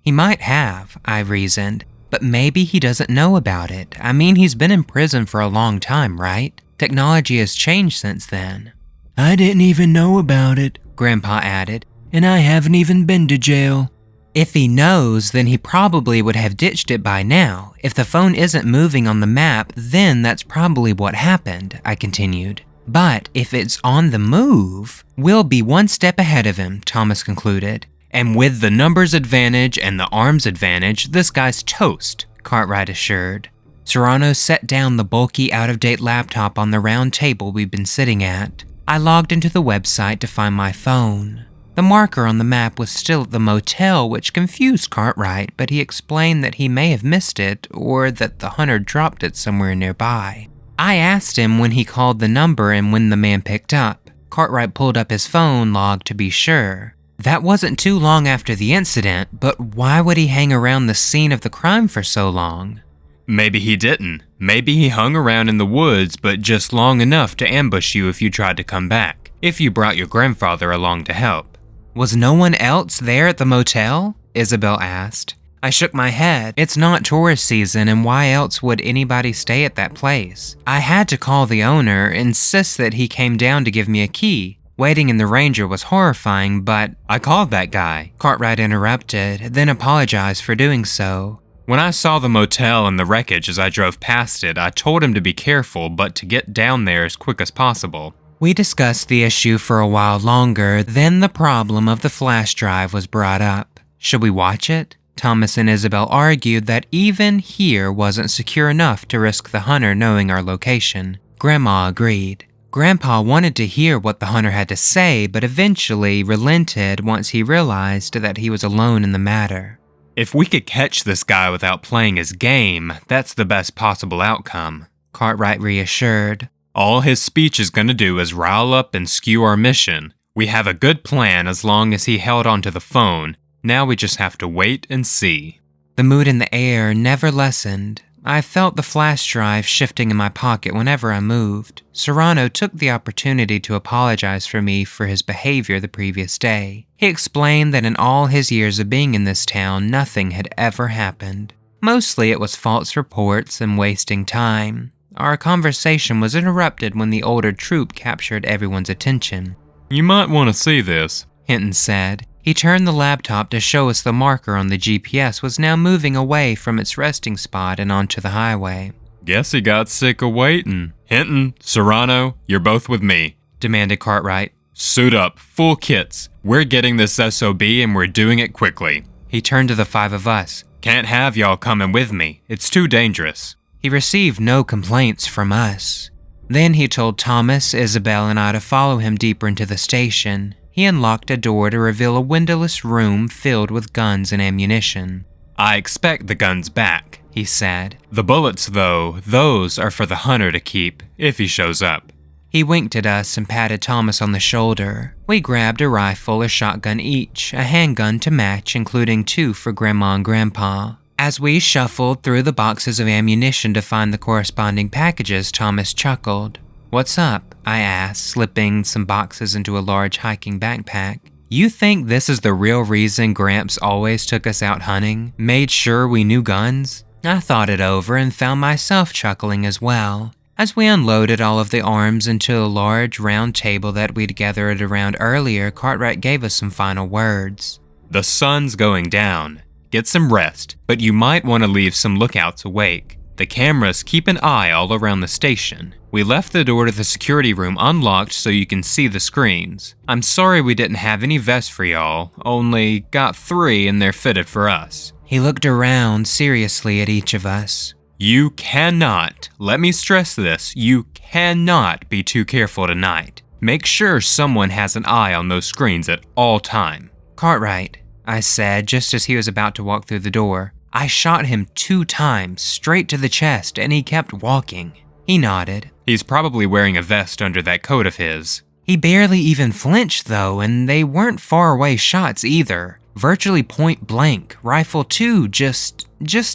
He might have, I reasoned, but maybe he doesn't know about it. I mean, he's been in prison for a long time, right? Technology has changed since then. I didn't even know about it, Grandpa added. and I haven't even been to jail. If he knows, then he probably would have ditched it by now. If the phone isn't moving on the map, then that's probably what happened, I continued. But if it's on the move, we'll be one step ahead of him, Thomas concluded. And with the numbers advantage and the arms advantage, this guy's toast, Cartwright assured. Serrano set down the bulky, out-of-date laptop on the round table we'd been sitting at. I logged into the website to find my phone. The marker on the map was still at the motel, which confused Cartwright, but he explained that he may have missed it or that the hunter dropped it somewhere nearby. I asked him when he called the number and when the man picked up. Cartwright pulled up his phone log to be sure. That wasn't too long after the incident, but why would he hang around the scene of the crime for so long? Maybe he didn't. Maybe he hung around in the woods, but just long enough to ambush you if you tried to come back, if you brought your grandfather along to help. Was no one else there at the motel? Isabel asked. I shook my head. It's not tourist season, and why else would anybody stay at that place? I had to call the owner, insist that he came down to give me a key. Waiting in the Ranger was horrifying, but I called that guy, Cartwright interrupted, then apologized for doing so. When I saw the motel and the wreckage as I drove past it, I told him to be careful, but to get down there as quick as possible. We discussed the issue for a while longer, then the problem of the flash drive was brought up. Should we watch it? Thomas and Isabel argued that even here wasn't secure enough to risk the hunter knowing our location. Grandma agreed. Grandpa wanted to hear what the hunter had to say, but eventually relented once he realized that he was alone in the matter. If we could catch this guy without playing his game, that's the best possible outcome, Cartwright reassured. All his speech is going to do is rile up and skew our mission. We have a good plan as long as he held onto the phone. Now we just have to wait and see. The mood in the air never lessened. I felt the flash drive shifting in my pocket whenever I moved. Serrano took the opportunity to apologize for me for his behavior the previous day. He explained that in all his years of being in this town, nothing had ever happened. Mostly it was false reports and wasting time. Our conversation was interrupted when the older troop captured everyone's attention. You might want to see this, Hinton said. He turned the laptop to show us the marker on the GPS was now moving away from its resting spot and onto the highway. Guess he got sick of waiting. Hinton, Serrano, you're both with me, demanded Cartwright. Suit up, full kits. We're getting this SOB and we're doing it quickly. He turned to the 5 of us. Can't have y'all coming with me. It's too dangerous. He received no complaints from us. Then he told Thomas, Isabel, and I to follow him deeper into the station. He unlocked a door to reveal a windowless room filled with guns and ammunition. I expect the guns back, he said. The bullets, though, those are for the hunter to keep, if he shows up. He winked at us and patted Thomas on the shoulder. We grabbed a rifle, a shotgun each, a handgun to match, including 2 for Grandma and Grandpa. As we shuffled through the boxes of ammunition to find the corresponding packages, Thomas chuckled. "What's up?" I asked, slipping some boxes into a large hiking backpack. "You think this is the real reason Gramps always took us out hunting? Made sure we knew guns?" I thought it over and found myself chuckling as well. As we unloaded all of the arms into a large round table that we'd gathered around earlier, Cartwright gave us some final words. "The sun's going down. Get some rest, but you might want to leave some lookouts awake. The cameras keep an eye all around the station. We left the door to the security room unlocked so you can see the screens. I'm sorry we didn't have any vests for y'all, only got 3 and they're fitted for us." He looked around seriously at each of us. "You cannot, let me stress this, you cannot be too careful tonight. Make sure someone has an eye on those screens at all time." "Cartwright," I said just as he was about to walk through the door. "I shot him 2 times, straight to the chest, and he kept walking." He nodded. "He's probably wearing a vest under that coat of his." He barely even flinched though, and they weren't far away shots either. Virtually point blank, rifle too, just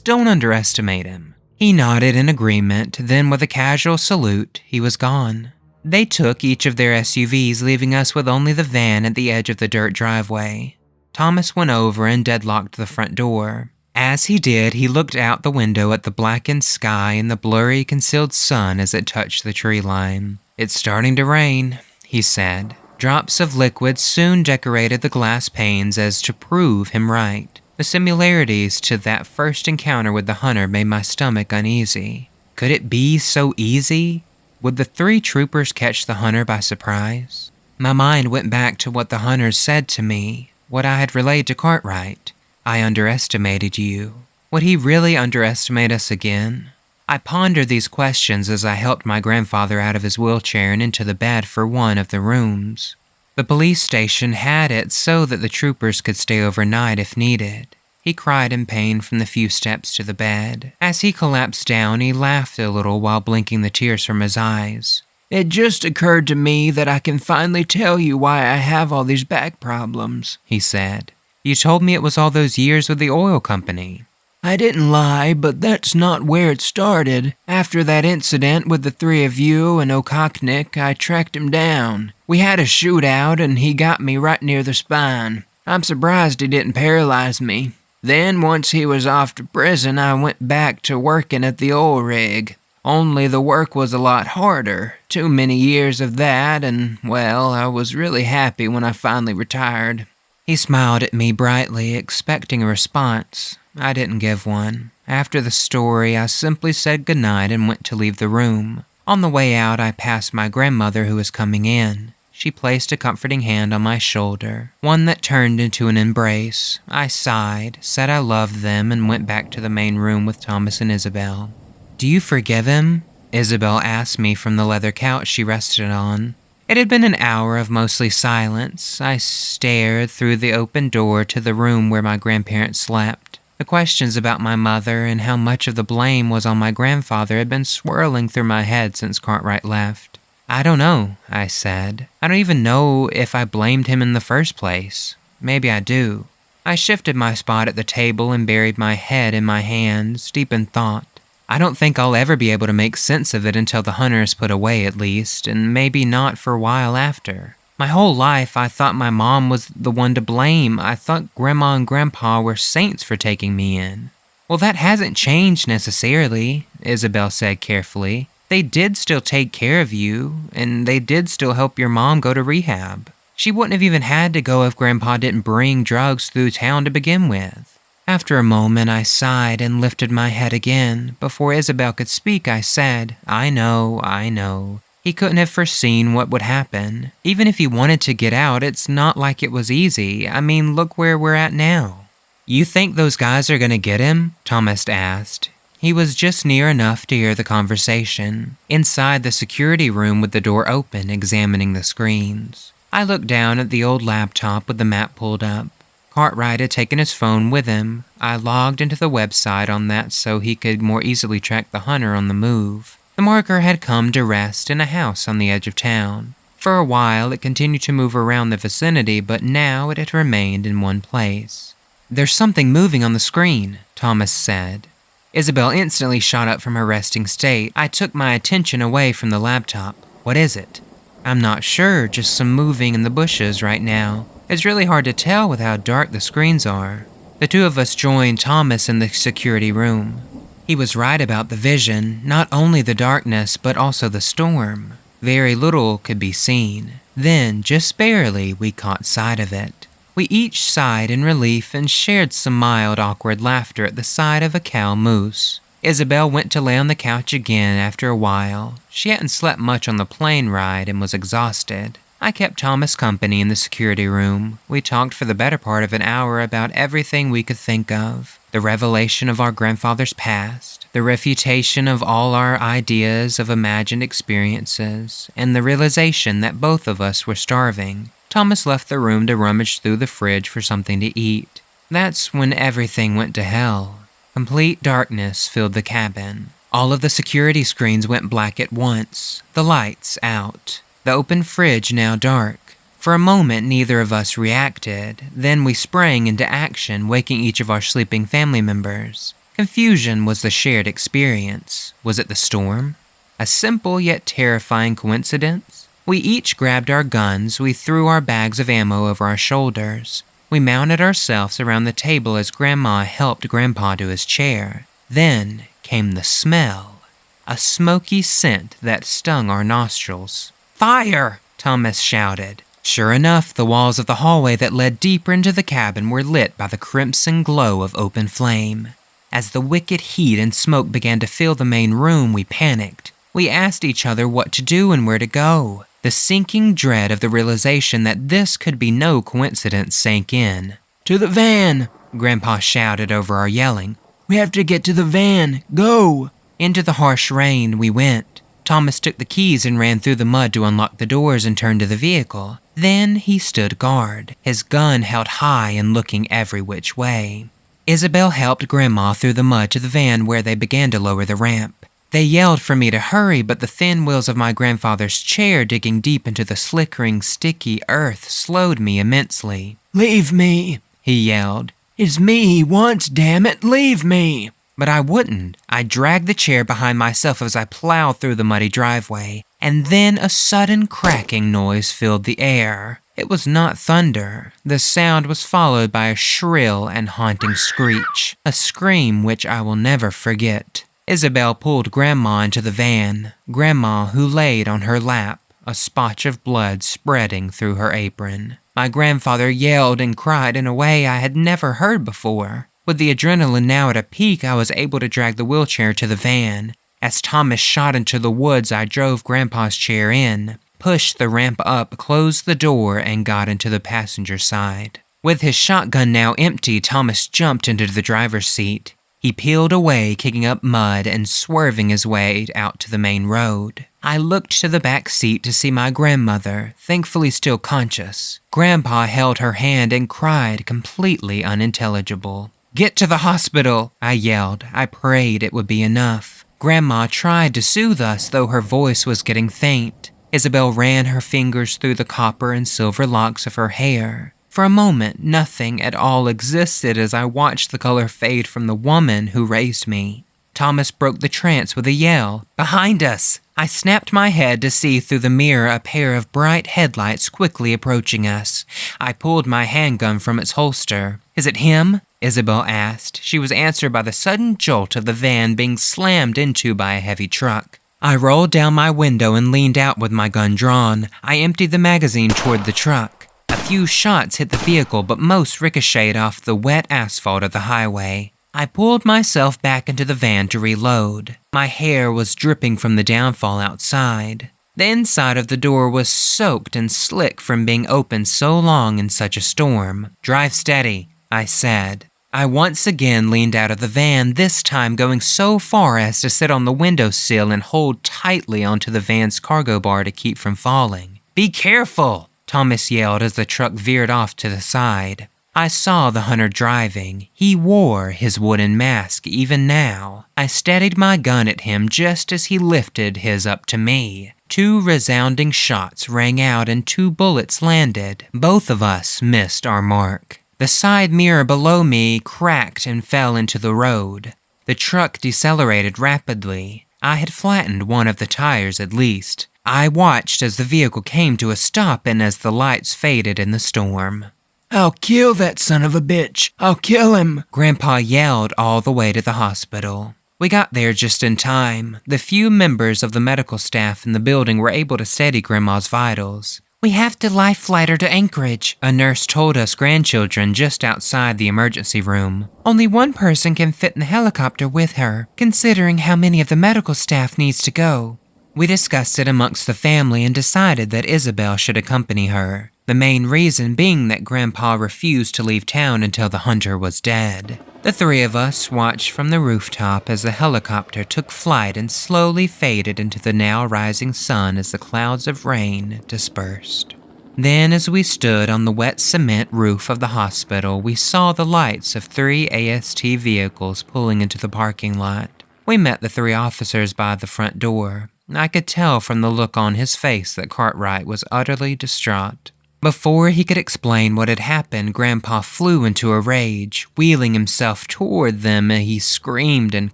don't underestimate him. He nodded in agreement, then with a casual salute, he was gone. They took each of their SUVs, leaving us with only the van at the edge of the dirt driveway. Thomas went over and deadlocked the front door. As he did, he looked out the window at the blackened sky and the blurry, concealed sun as it touched the tree line. "It's starting to rain," he said. Drops of liquid soon decorated the glass panes as to prove him right. The similarities to that first encounter with the hunter made my stomach uneasy. Could it be so easy? Would the 3 troopers catch the hunter by surprise? My mind went back to what the hunters said to me, what I had relayed to Cartwright. "I underestimated you." Would he really underestimate us again? I pondered these questions as I helped my grandfather out of his wheelchair and into the bed for one of the rooms. The police station had it so that the troopers could stay overnight if needed. He cried in pain from the few steps to the bed. As he collapsed down, he laughed a little while blinking the tears from his eyes. "It just occurred to me that I can finally tell you why I have all these back problems," he said. "You told me it was all those years with the oil company." "I didn't lie, but that's not where it started. After that incident with the 3 of you and Okoknik, I tracked him down. We had a shootout and he got me right near the spine. I'm surprised he didn't paralyze me. Then once he was off to prison, I went back to working at the oil rig. Only the work was a lot harder. Too many years of that and, well, I was really happy when I finally retired." He smiled at me brightly, expecting a response. I didn't give one. After the story, I simply said goodnight and went to leave the room. On the way out, I passed my grandmother who was coming in. She placed a comforting hand on my shoulder, one that turned into an embrace. I sighed, said I loved them, and went back to the main room with Thomas and Isabel. "Do you forgive him?" Isabel asked me from the leather couch she rested on. It had been an hour of mostly silence. I stared through the open door to the room where my grandparents slept. The questions about my mother and how much of the blame was on my grandfather had been swirling through my head since Cartwright left. "I don't know," I said. "I don't even know if I blamed him in the first place. Maybe I do." I shifted my spot at the table and buried my head in my hands, deep in thought. I don't think I'll ever be able to make sense of it until the hunter is put away at least, and maybe not for a while after. My whole life I thought my mom was the one to blame. I thought Grandma and Grandpa were saints for taking me in. "Well, that hasn't changed necessarily," Isabel said carefully. "They did still take care of you, and they did still help your mom go to rehab. She wouldn't have even had to go if Grandpa didn't bring drugs through town to begin with." After a moment, I sighed and lifted my head again. Before Isabel could speak, I said, I know. He couldn't have foreseen what would happen. Even if he wanted to get out, it's not like it was easy. I mean, look where we're at now." "You think those guys are going to get him?" Thomas asked. He was just near enough to hear the conversation, inside the security room with the door open, examining the screens. I looked down at the old laptop with the map pulled up. Cartwright had taken his phone with him. I logged into the website on that so he could more easily track the hunter on the move. The marker had come to rest in a house on the edge of town. For a while, it continued to move around the vicinity, but now it had remained in one place. "There's something moving on the screen," Thomas said. Isabel instantly shot up from her resting state. I took my attention away from the laptop. "What is it?" "I'm not sure, just some moving in the bushes right now. It's really hard to tell with how dark the screens are." The two of us joined Thomas in the security room. He was right about the vision, not only the darkness, but also the storm. Very little could be seen. Then, just barely, we caught sight of it. We each sighed in relief and shared some mild, awkward laughter at the sight of a cow moose. Isabel went to lay on the couch again after a while. She hadn't slept much on the plane ride and was exhausted. I kept Thomas company in the security room. We talked for the better part of an hour about everything we could think of. The revelation of our grandfather's past, the refutation of all our ideas of imagined experiences, and the realization that both of us were starving. Thomas left the room to rummage through the fridge for something to eat. That's when everything went to hell. Complete darkness filled the cabin. All of the security screens went black at once, the lights out. The open fridge now dark. For a moment, neither of us reacted. Then we sprang into action, waking each of our sleeping family members. Confusion was the shared experience. Was it the storm? A simple yet terrifying coincidence? We each grabbed our guns. We threw our bags of ammo over our shoulders. We mounted ourselves around the table as Grandma helped Grandpa to his chair. Then came the smell. A smoky scent that stung our nostrils. "Fire!" Thomas shouted. Sure enough, the walls of the hallway that led deeper into the cabin were lit by the crimson glow of open flame. As the wicked heat and smoke began to fill the main room, we panicked. We asked each other what to do and where to go. The sinking dread of the realization that this could be no coincidence sank in. "To the van!" Grandpa shouted over our yelling. "We have to get to the van! Go!" Into the harsh rain we went. Thomas took the keys and ran through the mud to unlock the doors and turn to the vehicle. Then he stood guard, his gun held high and looking every which way. Isabel helped Grandma through the mud to the van where they began to lower the ramp. They yelled for me to hurry, but the thin wheels of my grandfather's chair digging deep into the slickering, sticky earth slowed me immensely. "Leave me," he yelled. "It's me he wants, damn it, leave me!" But I wouldn't. I dragged the chair behind myself as I plowed through the muddy driveway, and then a sudden cracking noise filled the air. It was not thunder. The sound was followed by a shrill and haunting screech, a scream which I will never forget. Isabel pulled Grandma into the van, Grandma who laid on her lap, a spotch of blood spreading through her apron. My grandfather yelled and cried in a way I had never heard before. With the adrenaline now at a peak, I was able to drag the wheelchair to the van. As Thomas shot into the woods, I drove Grandpa's chair in, pushed the ramp up, closed the door, and got into the passenger side. With his shotgun now empty, Thomas jumped into the driver's seat. He peeled away, kicking up mud and swerving his way out to the main road. I looked to the back seat to see my grandmother, thankfully still conscious. Grandpa held her hand and cried, completely unintelligible. "Get to the hospital," I yelled. I prayed it would be enough. Grandma tried to soothe us, though her voice was getting faint. Isabel ran her fingers through the copper and silver locks of her hair. For a moment, nothing at all existed as I watched the color fade from the woman who raised me. Thomas broke the trance with a yell. "Behind us!" I snapped my head to see through the mirror a pair of bright headlights quickly approaching us. I pulled my handgun from its holster. "Is it him?" Isabel asked. She was answered by the sudden jolt of the van being slammed into by a heavy truck. I rolled down my window and leaned out with my gun drawn. I emptied the magazine toward the truck. A few shots hit the vehicle, but most ricocheted off the wet asphalt of the highway. I pulled myself back into the van to reload. My hair was dripping from the downfall outside. The inside of the door was soaked and slick from being open so long in such a storm. "Drive steady," I said. I once again leaned out of the van, this time going so far as to sit on the windowsill and hold tightly onto the van's cargo bar to keep from falling. "Be careful," Thomas yelled as the truck veered off to the side. I saw the hunter driving. He wore his wooden mask even now. I steadied my gun at him just as he lifted his up to me. 2 resounding shots rang out and 2 bullets landed. Both of us missed our mark. The side mirror below me cracked and fell into the road. The truck decelerated rapidly. I had flattened one of the tires at least. I watched as the vehicle came to a stop and as the lights faded in the storm. "I'll kill that son of a bitch. I'll kill him," Grandpa yelled all the way to the hospital. We got there just in time. The few members of the medical staff in the building were able to steady Grandma's vitals. "We have to life flight her to Anchorage," a nurse told us grandchildren just outside the emergency room. "Only one person can fit in the helicopter with her, considering how many of the medical staff needs to go." We discussed it amongst the family and decided that Isabel should accompany her. The main reason being that Grandpa refused to leave town until the hunter was dead. The three of us watched from the rooftop as the helicopter took flight and slowly faded into the now rising sun as the clouds of rain dispersed. Then, as we stood on the wet cement roof of the hospital, we saw the lights of 3 AST vehicles pulling into the parking lot. We met the 3 officers by the front door. I could tell from the look on his face that Cartwright was utterly distraught. Before he could explain what had happened, Grandpa flew into a rage. Wheeling himself toward them, he screamed and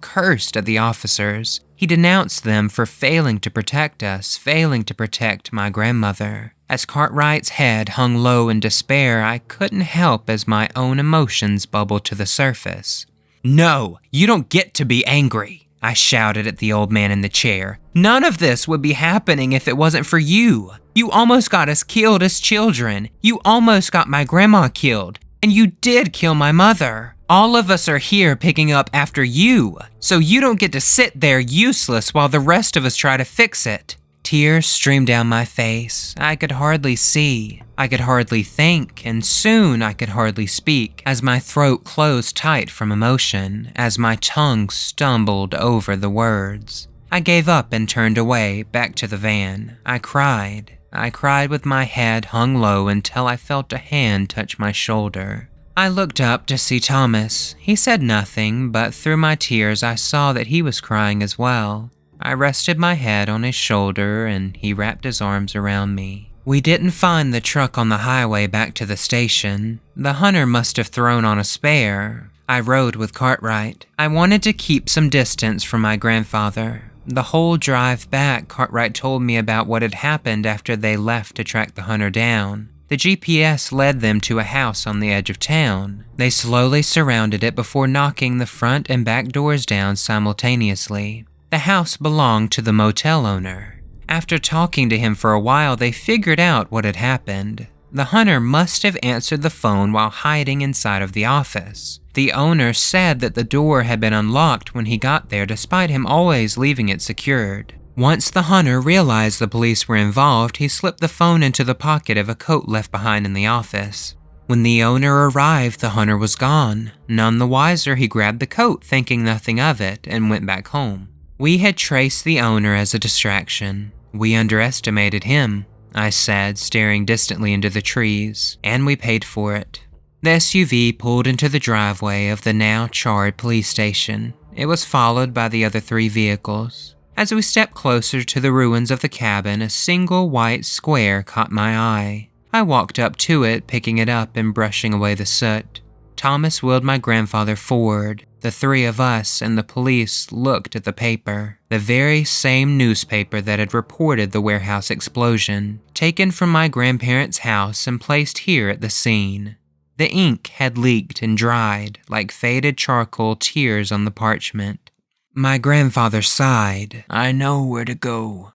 cursed at the officers. He denounced them for failing to protect us, failing to protect my grandmother. As Cartwright's head hung low in despair, I couldn't help as my own emotions bubbled to the surface. "No, you don't get to be angry," I shouted at the old man in the chair. "None of this would be happening if it wasn't for you. You almost got us killed as children. You almost got my grandma killed. And you did kill my mother. All of us are here picking up after you. So you don't get to sit there useless while the rest of us try to fix it." Tears streamed down my face. I could hardly see. I could hardly think, and soon I could hardly speak, as my throat closed tight from emotion, as my tongue stumbled over the words. I gave up and turned away, back to the van. I cried. I cried with my head hung low until I felt a hand touch my shoulder. I looked up to see Thomas. He said nothing, but through my tears I saw that he was crying as well. I rested my head on his shoulder and he wrapped his arms around me. We didn't find the truck on the highway back to the station. The hunter must have thrown on a spare. I rode with Cartwright. I wanted to keep some distance from my grandfather. The whole drive back, Cartwright told me about what had happened after they left to track the hunter down. The GPS led them to a house on the edge of town. They slowly surrounded it before knocking the front and back doors down simultaneously. The house belonged to the motel owner. After talking to him for a while, they figured out what had happened. The hunter must have answered the phone while hiding inside of the office. The owner said that the door had been unlocked when he got there, despite him always leaving it secured. Once the hunter realized the police were involved, he slipped the phone into the pocket of a coat left behind in the office. When the owner arrived, the hunter was gone. None the wiser, he grabbed the coat, thinking nothing of it, and went back home. We had traced the owner as a distraction. We underestimated him, I said, staring distantly into the trees, and we paid for it. The SUV pulled into the driveway of the now charred police station. It was followed by the other 3 vehicles. As we stepped closer to the ruins of the cabin, a single white square caught my eye. I walked up to it, picking it up and brushing away the soot. Thomas wheeled my grandfather forward. The 3 of us and the police looked at the paper, the very same newspaper that had reported the warehouse explosion, taken from my grandparents' house and placed here at the scene. The ink had leaked and dried like faded charcoal tears on the parchment. My grandfather sighed. "I know where to go."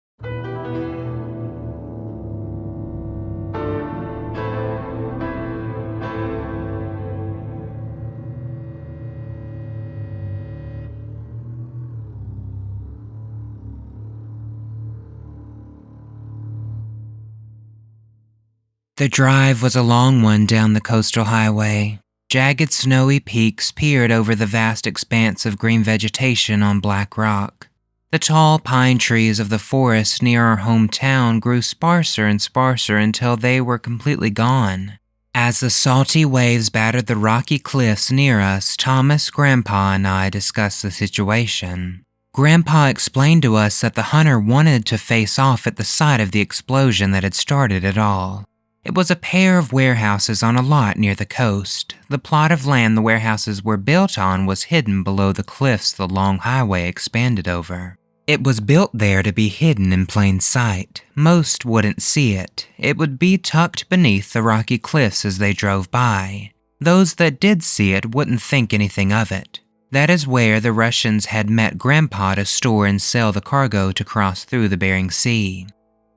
The drive was a long one down the coastal highway. Jagged snowy peaks peered over the vast expanse of green vegetation on black rock. The tall pine trees of the forest near our hometown grew sparser and sparser until they were completely gone. As the salty waves battered the rocky cliffs near us, Thomas, Grandpa, and I discussed the situation. Grandpa explained to us that the hunter wanted to face off at the site of the explosion that had started it all. It was a pair of warehouses on a lot near the coast. The plot of land the warehouses were built on was hidden below the cliffs the long highway expanded over. It was built there to be hidden in plain sight. Most wouldn't see it. It would be tucked beneath the rocky cliffs as they drove by. Those that did see it wouldn't think anything of it. That is where the Russians had met Grandpa to store and sell the cargo to cross through the Bering Sea.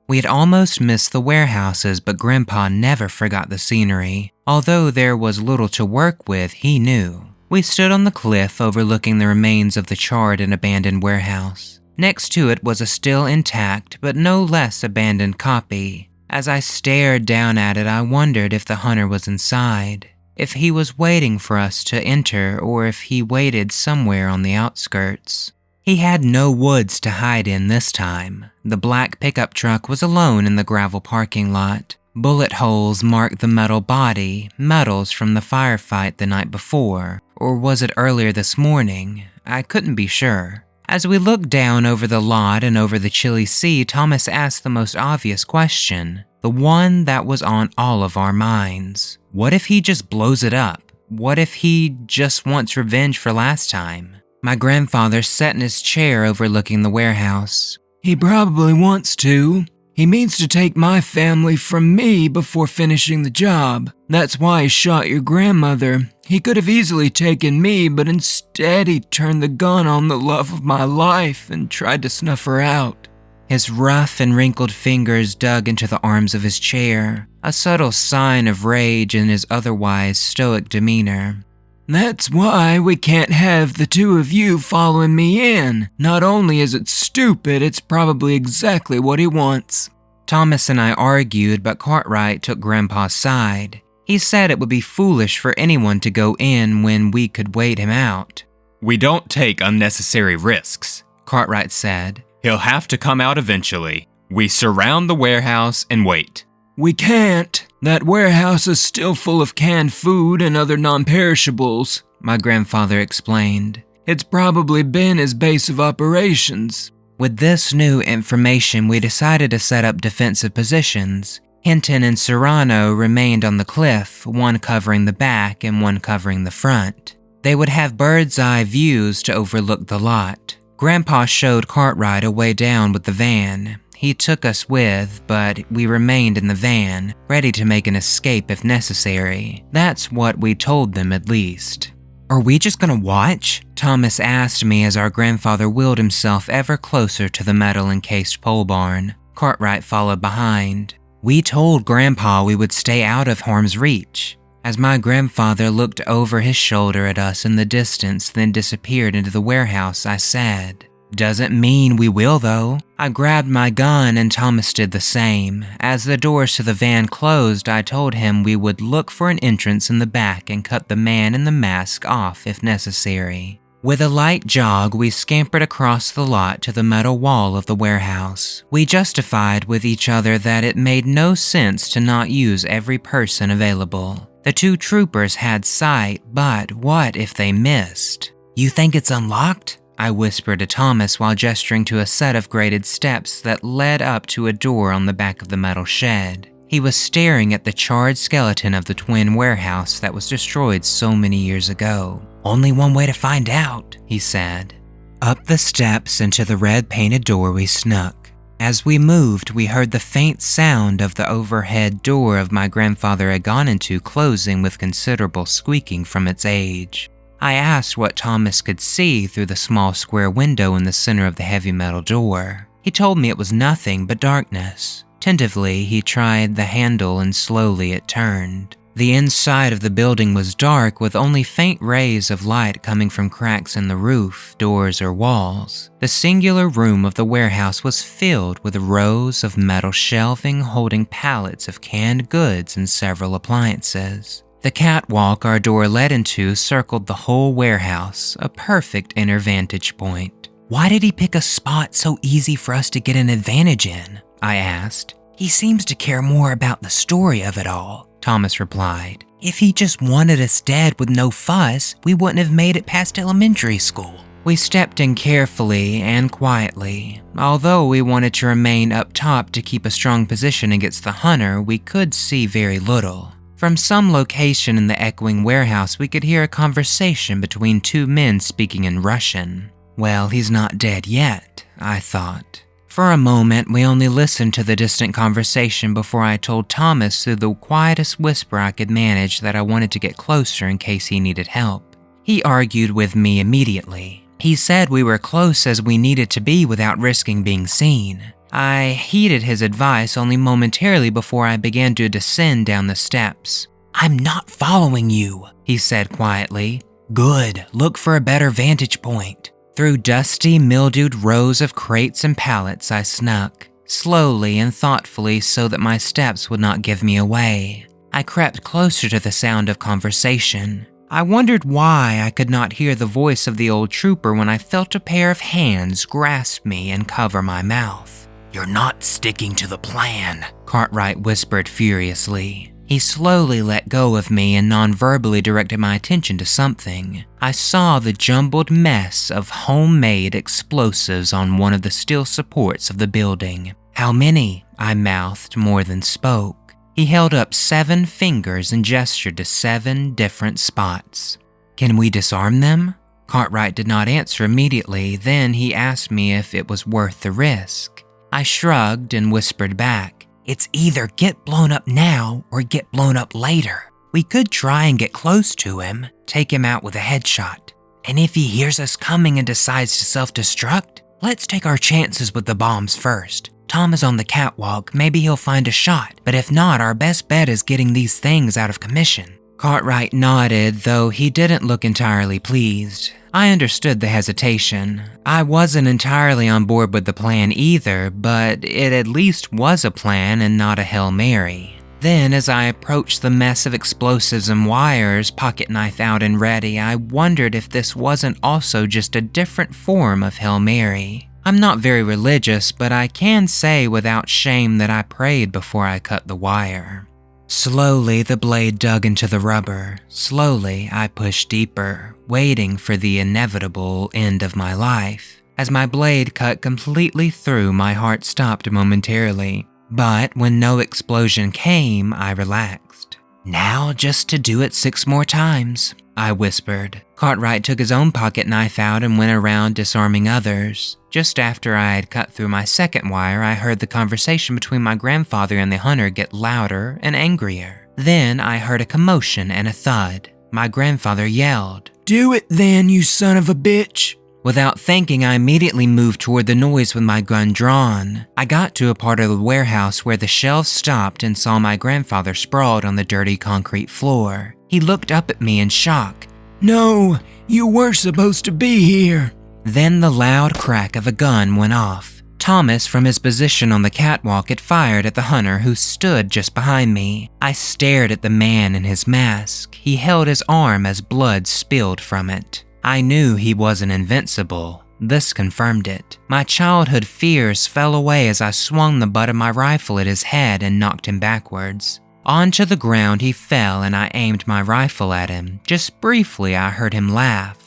We had almost missed the warehouses, but Grandpa never forgot the scenery. Although there was little to work with, he knew. We stood on the cliff overlooking the remains of the charred and abandoned warehouse. Next to it was a still intact, but no less abandoned copy. As I stared down at it, I wondered if the hunter was inside, if he was waiting for us to enter, or if he waited somewhere on the outskirts. He had no woods to hide in this time. The black pickup truck was alone in the gravel parking lot. Bullet holes marked the metal body, metals from the firefight the night before, or was it earlier this morning? I couldn't be sure. As we looked down over the lot and over the chilly sea, Thomas asked the most obvious question, the one that was on all of our minds. What if he just blows it up? What if he just wants revenge for last time? My grandfather sat in his chair overlooking the warehouse. He probably wants to. He means to take my family from me before finishing the job. That's why he shot your grandmother. He could have easily taken me, but instead he turned the gun on the love of my life and tried to snuff her out. His rough and wrinkled fingers dug into the arms of his chair, a subtle sign of rage in his otherwise stoic demeanor. That's why we can't have the two of you following me in. Not only is it stupid, it's probably exactly what he wants. Thomas and I argued, but Cartwright took Grandpa's side. He said it would be foolish for anyone to go in when we could wait him out. We don't take unnecessary risks, Cartwright said. He'll have to come out eventually. We surround the warehouse and wait. We can't. That warehouse is still full of canned food and other non-perishables, my grandfather explained. It's probably been his base of operations. With this new information, we decided to set up defensive positions. Hinton and Serrano remained on the cliff, one covering the back and one covering the front. They would have bird's eye views to overlook the lot. Grandpa showed Cartwright a way down with the van. He took us with, but we remained in the van, ready to make an escape if necessary. That's what we told them at least. Are we just gonna watch? Thomas asked me as our grandfather wheeled himself ever closer to the metal-encased pole barn. Cartwright followed behind. We told Grandpa we would stay out of harm's reach. As my grandfather looked over his shoulder at us in the distance, then disappeared into the warehouse, I said, "Doesn't mean we will, though." I grabbed my gun and Thomas did the same. As the doors to the van closed, I told him we would look for an entrance in the back and cut the man in the mask off if necessary. With a light jog, we scampered across the lot to the metal wall of the warehouse. We justified with each other that it made no sense to not use every person available. The two troopers had sight, but what if they missed? "You think it's unlocked?" I whispered to Thomas while gesturing to a set of graded steps that led up to a door on the back of the metal shed. He was staring at the charred skeleton of the twin warehouse that was destroyed so many years ago. "Only one way to find out," he said. Up the steps into the red-painted door we snuck. As we moved, we heard the faint sound of the overhead door of my grandfather had gone into closing with considerable squeaking from its age. I asked what Thomas could see through the small square window in the center of the heavy metal door. He told me it was nothing but darkness. Tentatively, he tried the handle and slowly it turned. The inside of the building was dark with only faint rays of light coming from cracks in the roof, doors, or walls. The singular room of the warehouse was filled with rows of metal shelving holding pallets of canned goods and several appliances. The catwalk our door led into circled the whole warehouse, a perfect inner vantage point. "Why did he pick a spot so easy for us to get an advantage in?" I asked. "He seems to care more about the story of it all," Thomas replied. "If he just wanted us dead with no fuss, we wouldn't have made it past elementary school." We stepped in carefully and quietly. Although we wanted to remain up top to keep a strong position against the hunter, we could see very little. From some location in the echoing warehouse, we could hear a conversation between two men speaking in Russian. Well, he's not dead yet, I thought. For a moment, we only listened to the distant conversation before I told Thomas through the quietest whisper I could manage that I wanted to get closer in case he needed help. He argued with me immediately. He said we were close as we needed to be without risking being seen. I heeded his advice only momentarily before I began to descend down the steps. "I'm not following you," he said quietly. "Good, look for a better vantage point." Through dusty, mildewed rows of crates and pallets I snuck, slowly and thoughtfully so that my steps would not give me away. I crept closer to the sound of conversation. I wondered why I could not hear the voice of the old trooper when I felt a pair of hands grasp me and cover my mouth. "You're not sticking to the plan," Cartwright whispered furiously. He slowly let go of me and non-verbally directed my attention to something. I saw the jumbled mess of homemade explosives on one of the steel supports of the building. "How many?" I mouthed more than spoke. He held up 7 fingers and gestured to 7 different spots. "Can we disarm them?" Cartwright did not answer immediately. Then he asked me if it was worth the risk. I shrugged and whispered back, "It's either get blown up now or get blown up later. We could try and get close to him, take him out with a headshot. And if he hears us coming and decides to self-destruct, let's take our chances with the bombs first. Tom is on the catwalk, maybe he'll find a shot, but if not, our best bet is getting these things out of commission." Cartwright nodded, though he didn't look entirely pleased. I understood the hesitation. I wasn't entirely on board with the plan either, but it at least was a plan and not a Hail Mary. Then, as I approached the mess of explosives and wires, pocket knife out and ready, I wondered if this wasn't also just a different form of Hail Mary. I'm not very religious, but I can say without shame that I prayed before I cut the wire. Slowly, the blade dug into the rubber. Slowly, I pushed deeper, waiting for the inevitable end of my life. As my blade cut completely through, my heart stopped momentarily. But when no explosion came, I relaxed. "Now just to do it 6 more times," I whispered. Cartwright took his own pocket knife out and went around disarming others. Just after I had cut through my second wire, I heard the conversation between my grandfather and the hunter get louder and angrier. Then I heard a commotion and a thud. My grandfather yelled, "Do it then, you son of a bitch!" Without thinking, I immediately moved toward the noise with my gun drawn. I got to a part of the warehouse where the shelves stopped and saw my grandfather sprawled on the dirty concrete floor. He looked up at me in shock. "No, you weren't supposed to be here." Then the loud crack of a gun went off. Thomas, from his position on the catwalk, had fired at the hunter who stood just behind me. I stared at the man in his mask. He held his arm as blood spilled from it. I knew he wasn't invincible. This confirmed it. My childhood fears fell away as I swung the butt of my rifle at his head and knocked him backwards. Onto the ground he fell and I aimed my rifle at him. Just briefly I heard him laugh.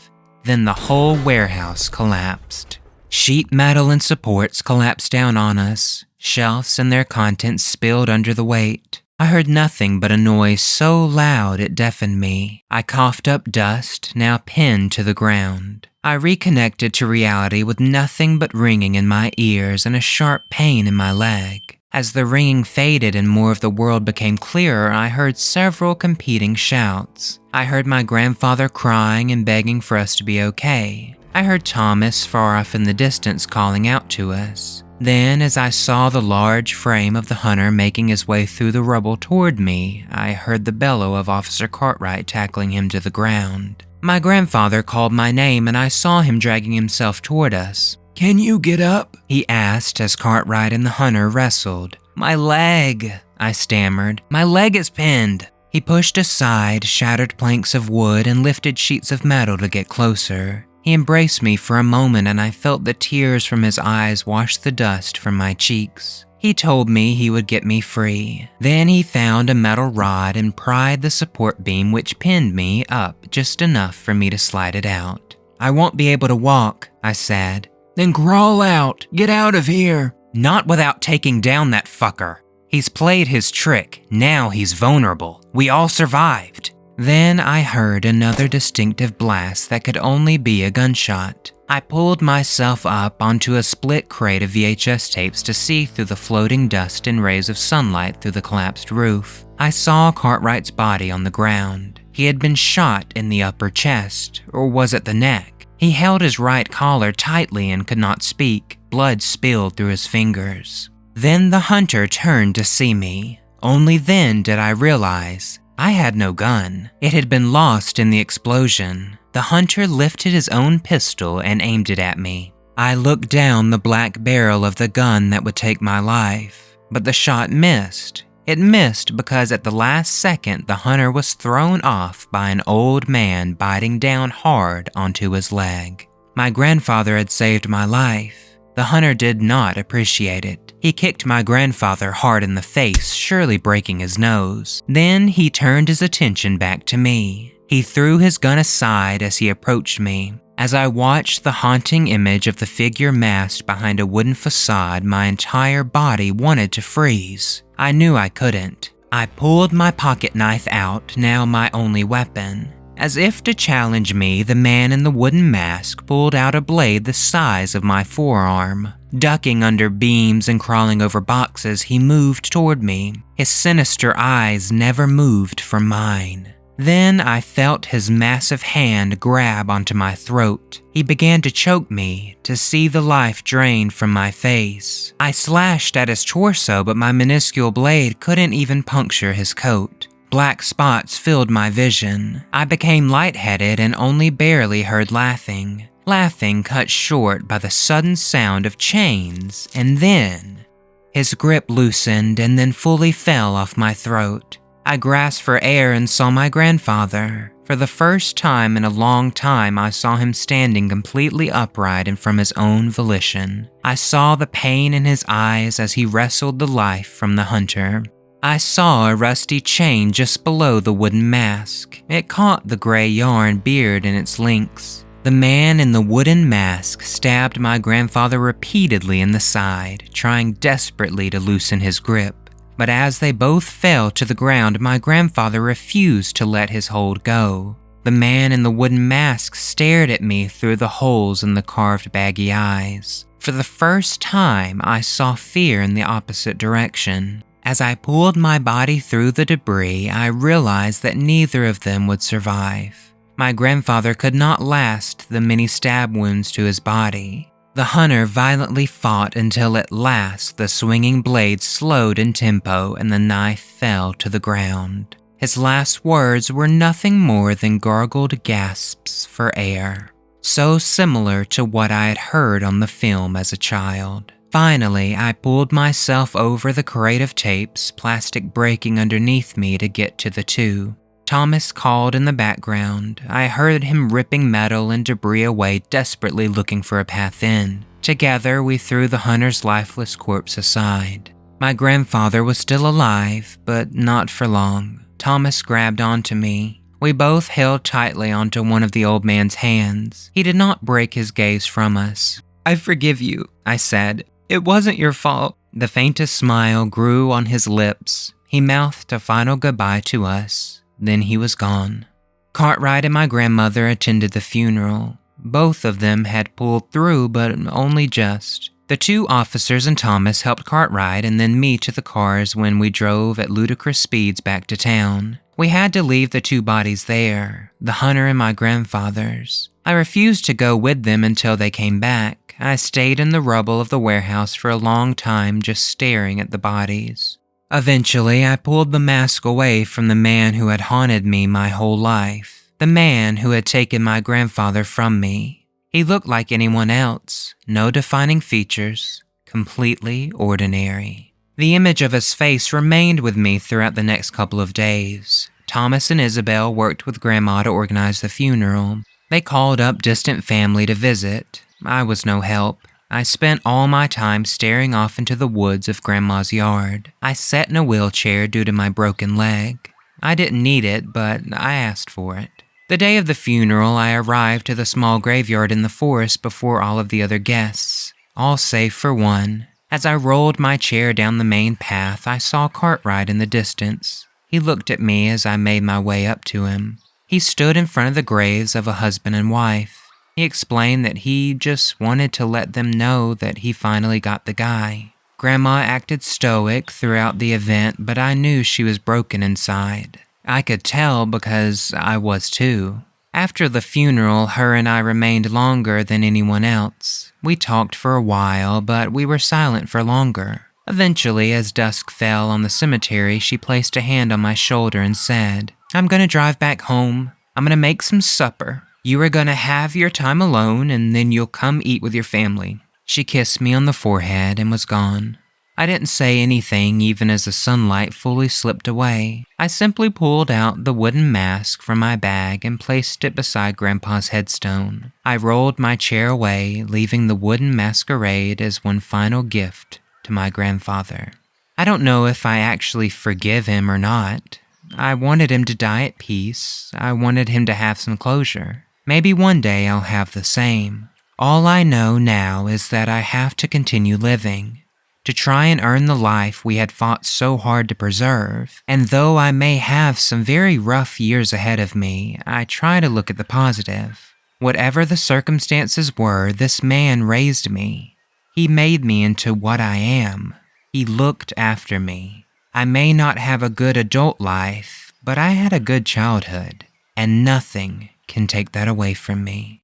Then the whole warehouse collapsed. Sheet metal and supports collapsed down on us. Shelves and their contents spilled under the weight. I heard nothing but a noise so loud it deafened me. I coughed up dust, now pinned to the ground. I reconnected to reality with nothing but ringing in my ears and a sharp pain in my leg. As the ringing faded and more of the world became clearer, I heard several competing shouts. I heard my grandfather crying and begging for us to be okay. I heard Thomas far off in the distance calling out to us. Then, as I saw the large frame of the hunter making his way through the rubble toward me, I heard the bellow of Officer Cartwright tackling him to the ground. My grandfather called my name and I saw him dragging himself toward us. "Can you get up?" he asked as Cartwright and the hunter wrestled. "My leg," I stammered. "My leg is pinned." He pushed aside shattered planks of wood and lifted sheets of metal to get closer. He embraced me for a moment and I felt the tears from his eyes wash the dust from my cheeks. He told me he would get me free. Then he found a metal rod and pried the support beam which pinned me up just enough for me to slide it out. I won't be able to walk, I said. Then crawl out. Get out of here. Not without taking down that fucker. He's played his trick. Now he's vulnerable. We all survived. Then I heard another distinctive blast that could only be a gunshot. I pulled myself up onto a split crate of VHS tapes to see through the floating dust and rays of sunlight through the collapsed roof. I saw Cartwright's body on the ground. He had been shot in the upper chest, or was it the neck? He held his right collar tightly and could not speak. Blood spilled through his fingers. Then the hunter turned to see me. Only then did I realize I had no gun. It had been lost in the explosion. The hunter lifted his own pistol and aimed it at me. I looked down the black barrel of the gun that would take my life, but the shot missed. It missed because at the last second the hunter was thrown off by an old man biting down hard onto his leg. My grandfather had saved my life. The hunter did not appreciate it. He kicked my grandfather hard in the face, surely breaking his nose. Then he turned his attention back to me. He threw his gun aside as he approached me. As I watched the haunting image of the figure masked behind a wooden facade, my entire body wanted to freeze. I knew I couldn't. I pulled my pocket knife out, now my only weapon. As if to challenge me, the man in the wooden mask pulled out a blade the size of my forearm. Ducking under beams and crawling over boxes, he moved toward me. His sinister eyes never moved from mine. Then I felt his massive hand grab onto my throat. He began to choke me, to see the life drain from my face. I slashed at his torso, but my minuscule blade couldn't even puncture his coat. Black spots filled my vision. I became lightheaded and only barely heard laughing. Laughing cut short by the sudden sound of chains, and then his grip loosened and then fully fell off my throat. I grasped for air and saw my grandfather. For the first time in a long time, I saw him standing completely upright and from his own volition. I saw the pain in his eyes as he wrestled the life from the hunter. I saw a rusty chain just below the wooden mask. It caught the gray yarn beard in its links. The man in the wooden mask stabbed my grandfather repeatedly in the side, trying desperately to loosen his grip. But as they both fell to the ground, my grandfather refused to let his hold go. The man in the wooden mask stared at me through the holes in the carved baggy eyes. For the first time, I saw fear in the opposite direction. As I pulled my body through the debris, I realized that neither of them would survive. My grandfather could not last the many stab wounds to his body. The hunter violently fought until at last the swinging blade slowed in tempo and the knife fell to the ground. His last words were nothing more than gargled gasps for air, so similar to what I had heard on the film as a child. Finally, I pulled myself over the crate of tapes, plastic breaking underneath me to get to the two. Thomas called in the background. I heard him ripping metal and debris away, desperately looking for a path in. Together, we threw the hunter's lifeless corpse aside. My grandfather was still alive, but not for long. Thomas grabbed onto me. We both held tightly onto one of the old man's hands. He did not break his gaze from us. "I forgive you," I said. "It wasn't your fault." The faintest smile grew on his lips. He mouthed a final goodbye to us. Then he was gone. Cartwright and my grandmother attended the funeral. Both of them had pulled through, but only just. The two officers and Thomas helped Cartwright and then me to the cars when we drove at ludicrous speeds back to town. We had to leave the two bodies there, the hunter and my grandfather's. I refused to go with them until they came back. I stayed in the rubble of the warehouse for a long time just staring at the bodies. Eventually, I pulled the mask away from the man who had haunted me my whole life, the man who had taken my grandfather from me. He looked like anyone else, no defining features, completely ordinary. The image of his face remained with me throughout the next couple of days. Thomas and Isabel worked with Grandma to organize the funeral. They called up distant family to visit. I was no help. I spent all my time staring off into the woods of Grandma's yard. I sat in a wheelchair due to my broken leg. I didn't need it, but I asked for it. The day of the funeral, I arrived to the small graveyard in the forest before all of the other guests, all save for one. As I rolled my chair down the main path, I saw Cartwright in the distance. He looked at me as I made my way up to him. He stood in front of the graves of a husband and wife. He explained that he just wanted to let them know that he finally got the guy. Grandma acted stoic throughout the event, but I knew she was broken inside. I could tell because I was too. After the funeral, her and I remained longer than anyone else. We talked for a while, but we were silent for longer. Eventually, as dusk fell on the cemetery, she placed a hand on my shoulder and said, "I'm gonna drive back home. I'm gonna make some supper. You are gonna have your time alone, and then you'll come eat with your family." She kissed me on the forehead and was gone. I didn't say anything even as the sunlight fully slipped away. I simply pulled out the wooden mask from my bag and placed it beside Grandpa's headstone. I rolled my chair away, leaving the wooden masquerade as one final gift to my grandfather. I don't know if I actually forgive him or not. I wanted him to die at peace. I wanted him to have some closure. Maybe one day I'll have the same. All I know now is that I have to continue living, to try and earn the life we had fought so hard to preserve. And though I may have some very rough years ahead of me, I try to look at the positive. Whatever the circumstances were, this man raised me. He made me into what I am. He looked after me. I may not have a good adult life, but I had a good childhood, and nothing can take that away from me.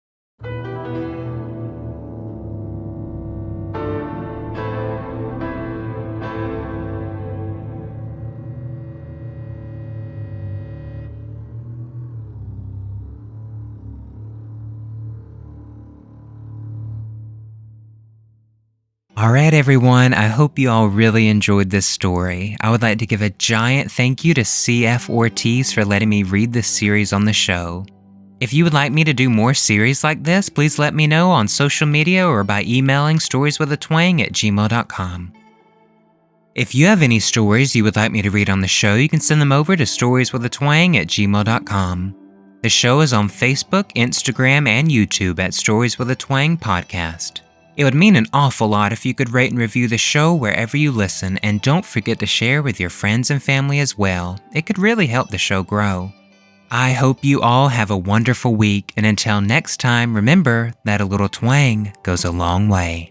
Alright everyone, I hope you all really enjoyed this story. I would like to give a giant thank you to CF Ortiz for letting me read this series on the show. If you would like me to do more series like this, please let me know on social media or by emailing storieswithatwang@gmail.com. If you have any stories you would like me to read on the show, you can send them over to storieswithatwang@gmail.com. The show is on Facebook, Instagram, and YouTube at Stories with a Twang Podcast. It would mean an awful lot if you could rate and review the show wherever you listen, and don't forget to share with your friends and family as well. It could really help the show grow. I hope you all have a wonderful week, and until next time, remember that a little twang goes a long way.